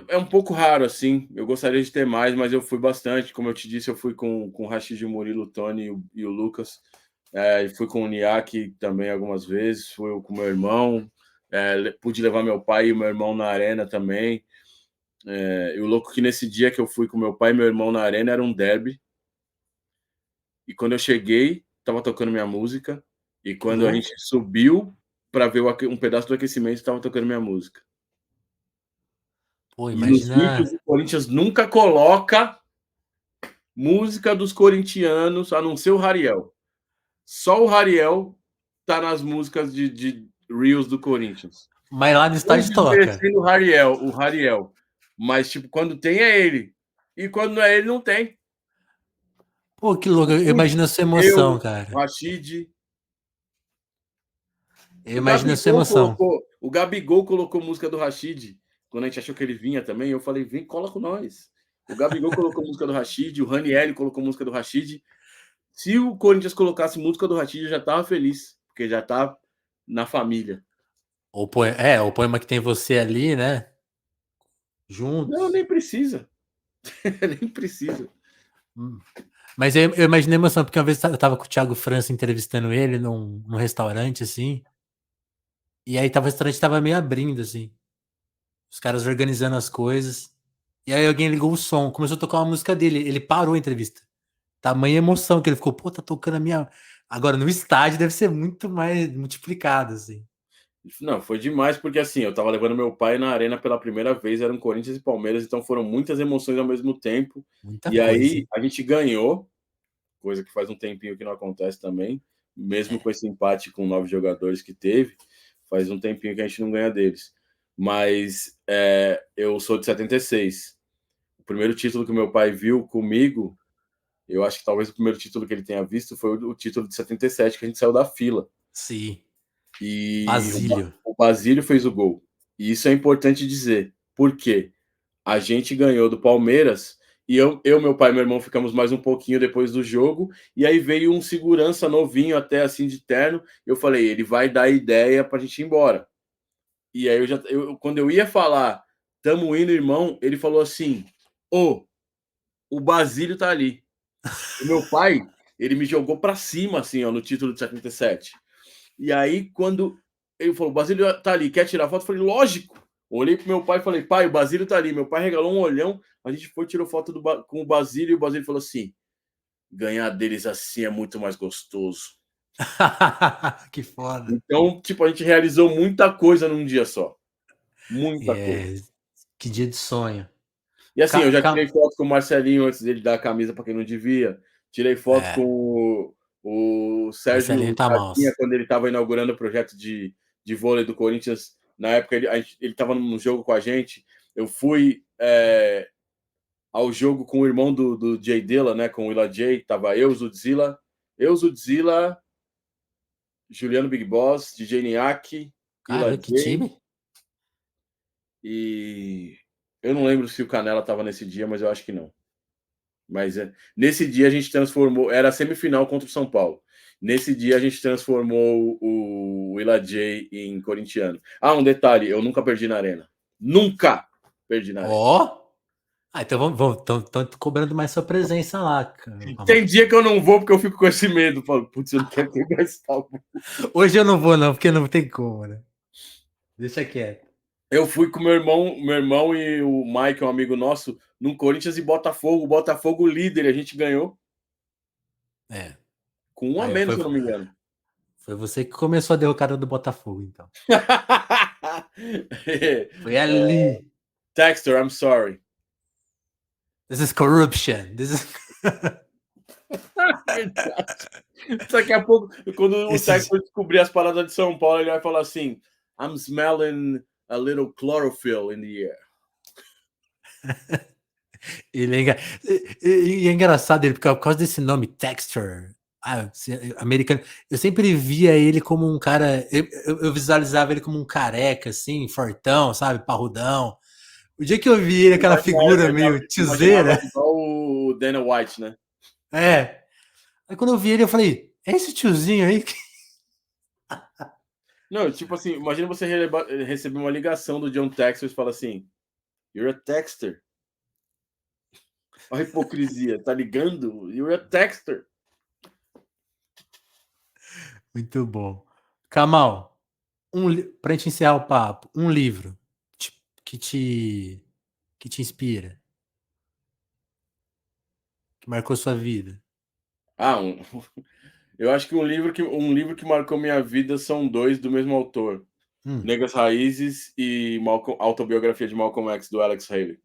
é um pouco raro, assim. Eu gostaria de ter mais, mas eu fui bastante. Como eu te disse, eu fui com o Rashid, o Murilo, o Tony e o Lucas. E fui com o Niak também algumas vezes. Fui com meu irmão. Pude levar meu pai e meu irmão na arena também. E o louco que nesse dia que eu fui com meu pai e meu irmão na arena era um derby. E quando eu cheguei, tava tocando minha música. E Que quando a louco. gente subiu para ver um pedaço do aquecimento, tava tocando minha música. Pô, E nos vídeos imagina. o Corinthians nunca coloca música dos corintianos, a não ser o Rariel. Só o Rariel tá nas músicas de Reels do Corinthians. Mas lá no Não estádio toca. desmerecendo o Rariel. Mas, tipo, quando tem é ele. E quando não é ele, não tem. Pô, que louco. O Eu Puig, imagino a sua eu, emoção, o cara. Rashid. Eu imagino a sua emoção. O Gabigol colocou música do Rashid. Quando a gente achou que ele vinha também, eu falei, vem, cola com nós. O Gabigol colocou música do Rashid, o Ranieri colocou música do Rashid. Se o Corinthians colocasse música do Rashid, eu já tava feliz, porque já tá na família. O poema que tem você ali, né? Não, Juntos. nem precisa. Nem precisa. Hum. Mas eu imaginei a emoção, porque uma vez eu tava com o Thiago França entrevistando ele num restaurante, assim. E aí o restaurante tava meio abrindo, assim. Os caras organizando as coisas. E aí alguém ligou o som, começou a tocar uma música dele. Ele parou a entrevista. Tamanha emoção que ele ficou, pô, tá tocando a minha. Agora, no estádio deve ser muito mais multiplicado, assim. Não, foi demais, porque assim, eu tava levando meu pai na arena pela primeira vez, eram Corinthians e Palmeiras, então foram muitas emoções ao mesmo tempo. Muita E coisa, aí hein? a gente ganhou, coisa que faz um tempinho que não acontece também, mesmo com esse empate com 9 jogadores que teve, faz um tempinho que a gente não ganha deles. Mas eu sou de 76. O primeiro título que meu pai viu comigo, eu acho que talvez o primeiro título que ele tenha visto foi o título de 77, que a gente saiu da fila. Sim. E Basílio. o Basílio fez o gol. E isso é importante dizer. Por quê? A gente ganhou do Palmeiras e meu pai e meu irmão ficamos mais um pouquinho depois do jogo. E aí veio um segurança novinho, até assim de terno. Eu falei, ele vai dar ideia pra gente ir embora. E aí quando eu ia falar, tamo indo, irmão, ele falou assim: Ô, o Basílio tá ali. O meu pai, ele me jogou pra cima, assim, ó, no título de 77. E aí, quando ele falou, o Basílio tá ali, quer tirar foto? Eu falei, lógico. Olhei pro meu pai e falei, pai, o Basílio tá ali. Meu pai regalou um olhão, a gente foi, tirou foto com o Basílio e o Basílio falou assim: ganhar deles assim é muito mais gostoso. Que foda. Então, tipo, a gente realizou muita coisa num dia só. Muita coisa. É, que dia de sonho. E assim, eu já tirei Calma. foto com o Marcelinho antes dele dar a camisa para quem não devia. Tirei foto com É, o Marcelinho Sérgio tá Casinha mouse. quando ele estava inaugurando o projeto de vôlei do Corinthians. Na época ele estava no jogo com a gente. Eu fui ao jogo com o irmão do Jay Dilla, né? Com o Willa Jay. Tava Zudzilla, Juliano Big Boss, DJ Niak, Willa Cara, que Jay time. e eu não lembro se o Canela estava nesse dia, mas eu acho que não. Mas nesse dia a gente transformou, era a semifinal contra o São Paulo. Nesse dia a gente transformou o Willa J em corintiano. Ah, um detalhe, eu nunca perdi na arena. Nunca perdi na arena. Ó, Então estão cobrando mais sua presença lá, cara. Tem dia que eu não vou porque eu fico com esse medo. Falo, putz, eu não quero pegar esse tabu. Hoje eu não vou, não, porque não tem como, né? Deixa quieto. Eu fui com meu irmão e o Mike, um amigo nosso, no Corinthians e Botafogo. O Botafogo líder, a gente ganhou. É. Com um a menos, se eu não me engano. Foi você que começou a derrocada do Botafogo, então. Foi ali. Texter, I'm sorry. This is corruption. This is... Daqui a pouco, quando o Esse... Texter descobrir as paradas de São Paulo, ele vai falar assim: I'm smelling a little chlorophyll in the air. Ele é engraçado ele, por causa desse nome, Texture. Americano. Eu sempre via ele como um cara. Eu visualizava ele como um careca, assim, fortão, sabe? Parrudão. O dia que eu vi ele, aquela figura meio imaginava tiozeira. igual o Dana White, né? É. Aí quando eu vi ele, eu falei: é esse tiozinho aí? Não, tipo assim, imagina você receber uma ligação do John Texter e fala assim: You're a Texter. Olha a hipocrisia, tá ligando? You're a Texter. Muito bom. Kamal, pra gente encerrar o papo, um livro que te inspira, que marcou sua vida. Eu acho que um livro que marcou minha vida são dois do mesmo autor. Negras Raízes e Autobiografia de Malcolm X, do Alex Haley.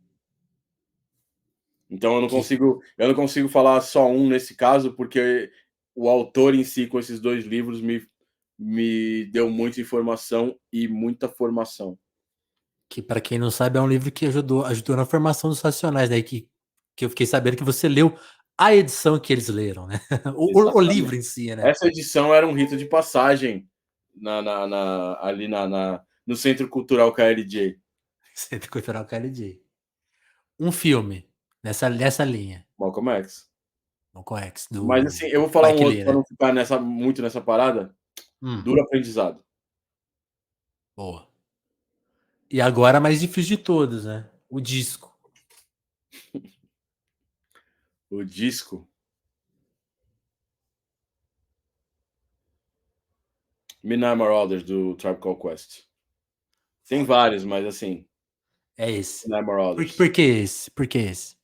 Então eu não consigo falar só um nesse caso, porque o autor em si, com esses dois livros, me deu muita informação e muita formação. Que, para quem não sabe, é um livro que ajudou na formação dos Racionais, né? Que eu fiquei sabendo que você leu a edição que eles leram, né? O livro em si, né? Essa edição era um rito de passagem ali no Centro Cultural KLJ. Centro Cultural KLJ. Um filme nessa linha. Malcolm X. Malcolm X, Mas assim, eu vou falar um Spike outro Lee, para né? não ficar muito nessa parada. Duro Aprendizado. Boa. E agora a mais difícil de todos, né? O disco. O disco. Midnight Marauders, do Tribe Called Quest. Tem vários, mas assim... É esse. Midnight Marauders. Por que esse? Por que esse?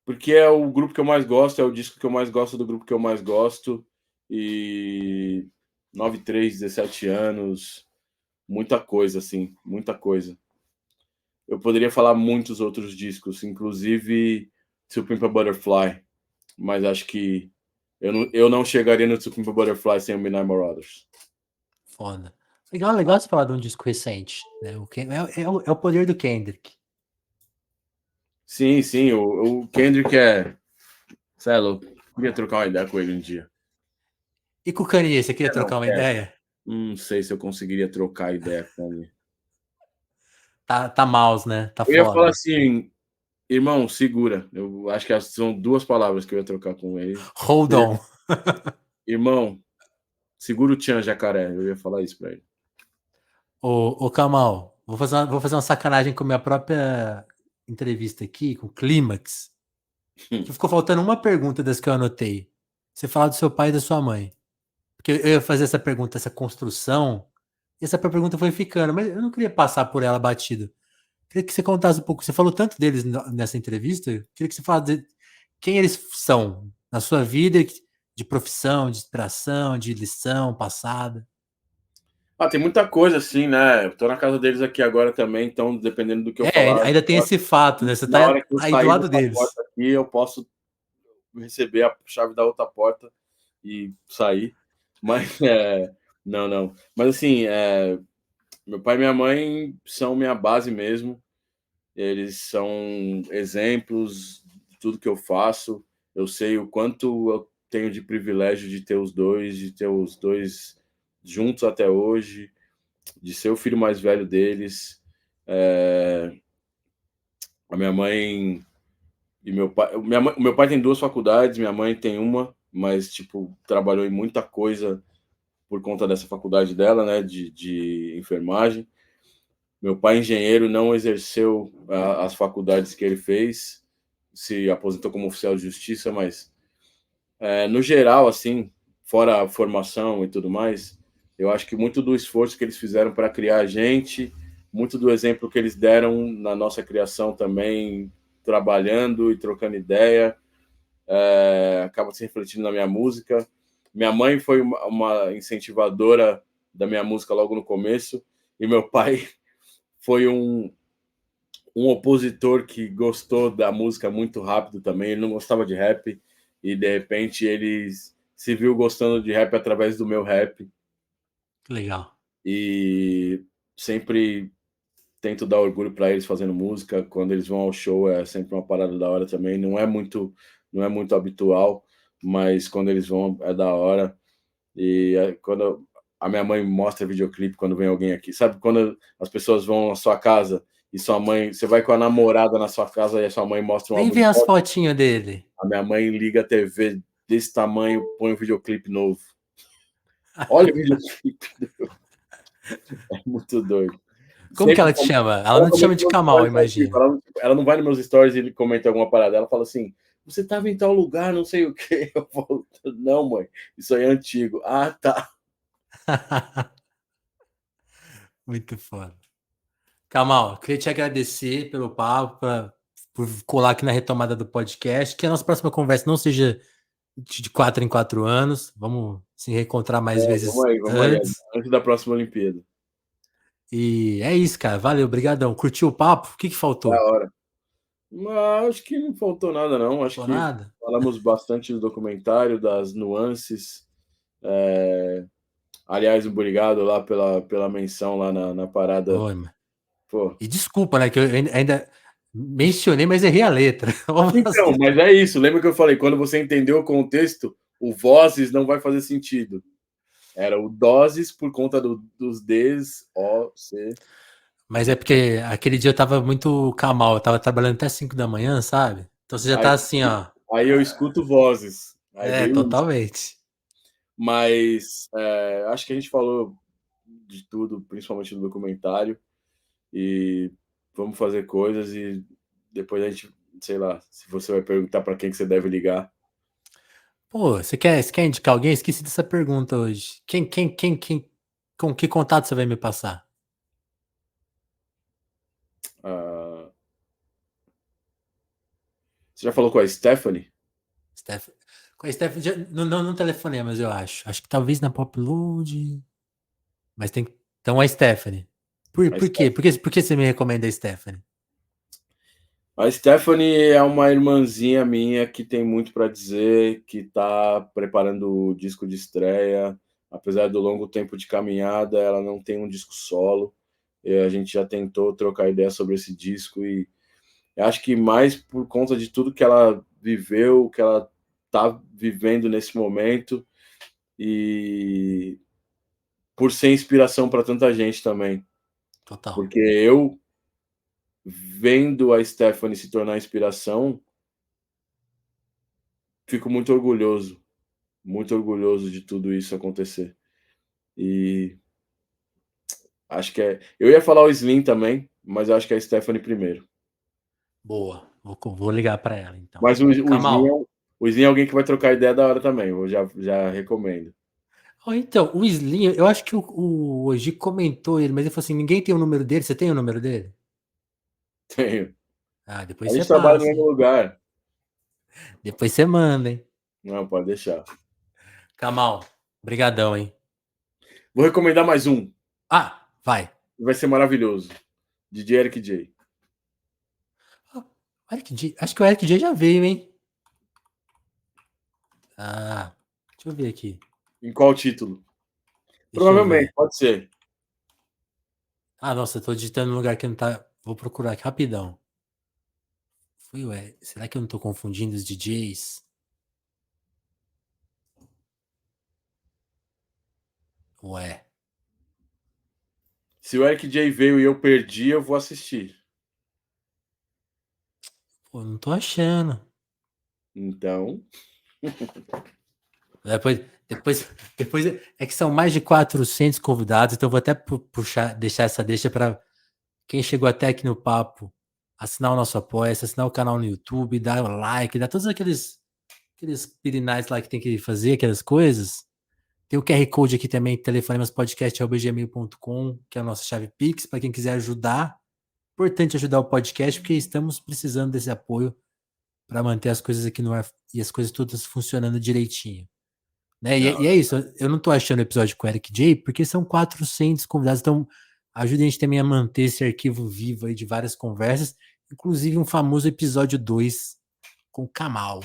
Porque é o grupo que eu mais gosto, é o disco que eu mais gosto do grupo que eu mais gosto. E 93, 17 anos, muita coisa, assim, muita coisa. Eu poderia falar muitos outros discos, inclusive To Pimp a Butterfly, mas acho que eu não chegaria no To Pimp a Butterfly sem o Midnight Marauders. Foda. Legal você falar de um disco recente, né? É o poder do Kendrick. Sim, sim, o Kendrick é... Cê é louco. Queria trocar uma ideia com ele um dia. E com o Kanye, você queria trocar uma ideia? Não sei se eu conseguiria trocar ideia com ele. Tá mouse, né? Tá Eu ia foda. falar assim, irmão, segura. Eu acho que são duas palavras que eu ia trocar com ele. Hold on. Irmão, segura o Tchan Jacaré. Eu ia falar isso pra ele. Ô Kamal, vou fazer uma sacanagem com a minha própria entrevista aqui, com o Clímax. Que ficou faltando uma pergunta das que eu anotei. Você falar do seu pai e da sua mãe. Porque eu ia fazer essa pergunta, essa construção, e essa pergunta foi ficando, mas eu não queria passar por ela batido. Queria que você contasse um pouco. Você falou tanto deles nessa entrevista. Queria que você falasse quem eles são na sua vida, de profissão, de inspiração, de lição passada. Tem muita coisa assim, né? Eu tô na casa deles aqui agora também, então dependendo do que eu falar. Ainda tem esse fato, né? Você Na hora tá que eu aí do sair lado dessa deles. porta aqui, eu posso receber a chave da outra porta e sair. Mas, não. Mas assim, meu pai e minha mãe são minha base mesmo. Eles são exemplos de tudo que eu faço. Eu sei o quanto eu tenho de privilégio de ter os dois juntos até hoje, de ser o filho mais velho deles. A minha mãe e meu pai... Meu pai tem duas faculdades, minha mãe tem uma, mas, tipo, trabalhou em muita coisa por conta dessa faculdade dela, né, de enfermagem. Meu pai, engenheiro, não exerceu as faculdades que ele fez, se aposentou como oficial de justiça, mas no geral, assim, fora a formação e tudo mais, eu acho que muito do esforço que eles fizeram para criar a gente, muito do exemplo que eles deram na nossa criação também, trabalhando e trocando ideia, acaba se refletindo na minha música. Minha mãe foi uma incentivadora da minha música logo no começo, e meu pai foi um opositor que gostou da música muito rápido também. Ele não gostava de rap, e de repente ele se viu gostando de rap através do meu rap. Legal. E sempre tento dar orgulho para eles fazendo música. Quando eles vão ao show é sempre uma parada da hora também. Não é muito habitual, mas quando eles vão é da hora. E quando a minha mãe mostra videoclipe quando vem alguém aqui, sabe, quando as pessoas vão à sua casa e sua mãe, você vai com a namorada na sua casa e a sua mãe mostra um Nem álbum vi de as foto, fotinhas dele. a minha mãe liga a TV desse tamanho, põe um videoclipe novo. Olha o videoclipe. É muito doido. Como que Sempre ela te chama? Ela ela não te chama comenta de nos Kamal, stories ao vivo. imagina. Ela não vai nos meus stories e ele comenta alguma parada. Ela fala assim: você estava em tal lugar, não sei o quê. Eu falo: não, mãe, isso aí é antigo. Ah, tá. Muito foda. Kamal, queria te agradecer pelo papo, por colar aqui na retomada do podcast. Que a nossa próxima conversa não seja de 4 em 4 anos. Vamos se reencontrar mais vezes Vamos aí, antes. antes da próxima Olimpíada. E é isso, cara. Valeu, obrigadão. Curtiu o papo? O que Da faltou? hora. Mas acho que não faltou nada, não. Acho Faltou que nada? falamos bastante do documentário, das nuances. Aliás, obrigado lá pela menção lá na parada. Oi, mano. Pô. E desculpa, né? Que eu ainda mencionei, mas errei a letra. Então, mas é isso. Lembra que eu falei? Quando você entendeu o contexto, o vozes não vai fazer sentido. Era o doses por conta dos Ds, O, C. Mas é porque aquele dia eu tava muito Kamal. Eu tava trabalhando até 5 da manhã, sabe? Então você já Aí, tá assim, ó. aí eu escuto vozes. Aí É, veio isso. totalmente. Mas acho que a gente falou de tudo, principalmente no documentário. E vamos fazer coisas e depois a gente, sei lá, se você vai perguntar para quem que você deve ligar. Pô, você quer indicar alguém? Esqueci dessa pergunta hoje. Com que contato você vai me passar? Ah, você já falou com a Stephanie? Steph... Com a Steph, não telefonemas, eu acho. Acho que talvez na Popload. Mas tem. Então a Stephanie. A Por quê? Por que você me recomenda a Stephanie? A Stephanie é uma irmãzinha minha que tem muito para dizer, que está preparando o disco de estreia. Apesar do longo tempo de caminhada, ela não tem um disco solo. E a gente já tentou trocar ideia sobre esse disco e eu acho que mais por conta de tudo que ela viveu, que ela está vivendo nesse momento e por ser inspiração para tanta gente também. Total. Porque eu, vendo a Stephanie se tornar inspiração, fico muito orgulhoso de tudo isso acontecer. E acho que eu ia falar o Slim também, mas eu acho que é a Stephanie primeiro. Boa. Vou ligar para ela, então. Mas Kamal. O Slim é alguém que vai trocar ideia da hora também, eu já recomendo. Então, o Slim, eu acho que o Oji comentou ele, mas ele falou assim: ninguém tem o número dele. Você tem o número dele? Tenho. Ah, depois A você gente trabalha no passa, mesmo hein? lugar. Depois você manda, hein? Não, pode deixar. Kamal, brigadão, hein? Vou recomendar mais um. Ah, vai. Vai ser maravilhoso. DJ Eric J. Acho que o Eric J já veio, hein? Ah, deixa eu ver aqui. Em qual título? Deixa eu Provavelmente, ver. pode ser. Ah, nossa, eu tô digitando um lugar que não tá. Vou procurar aqui rapidão. Será que eu não tô confundindo os DJs? Ué, Se o Eric J veio e eu perdi, eu vou assistir. pô, não tô achando. Então, Depois, depois, depois é que são mais de 400 convidados, então eu vou até deixar essa deixa para quem chegou até aqui no papo assinar o nosso apoio, assinar o canal no YouTube, dar o like, dar todos aqueles pirinais lá que tem que fazer, aquelas coisas. Tem o QR Code aqui também, telefonemaspodcast@gmail.com, que é a nossa chave Pix, para quem quiser ajudar. Importante ajudar o podcast, porque estamos precisando desse apoio para manter as coisas aqui no ar e as coisas todas funcionando direitinho. Né? E é isso, eu não tô achando o episódio com o Eric J, porque são 400 convidados, então ajuda a gente também a manter esse arquivo vivo aí de várias conversas, inclusive um famoso episódio 2 com o Kamal.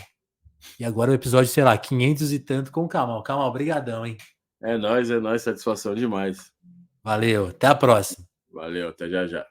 E agora o episódio, sei lá, 500 e tanto com o Kamal. Kamal, brigadão, hein? É nóis, satisfação demais. Valeu, até a próxima. Valeu, até já já.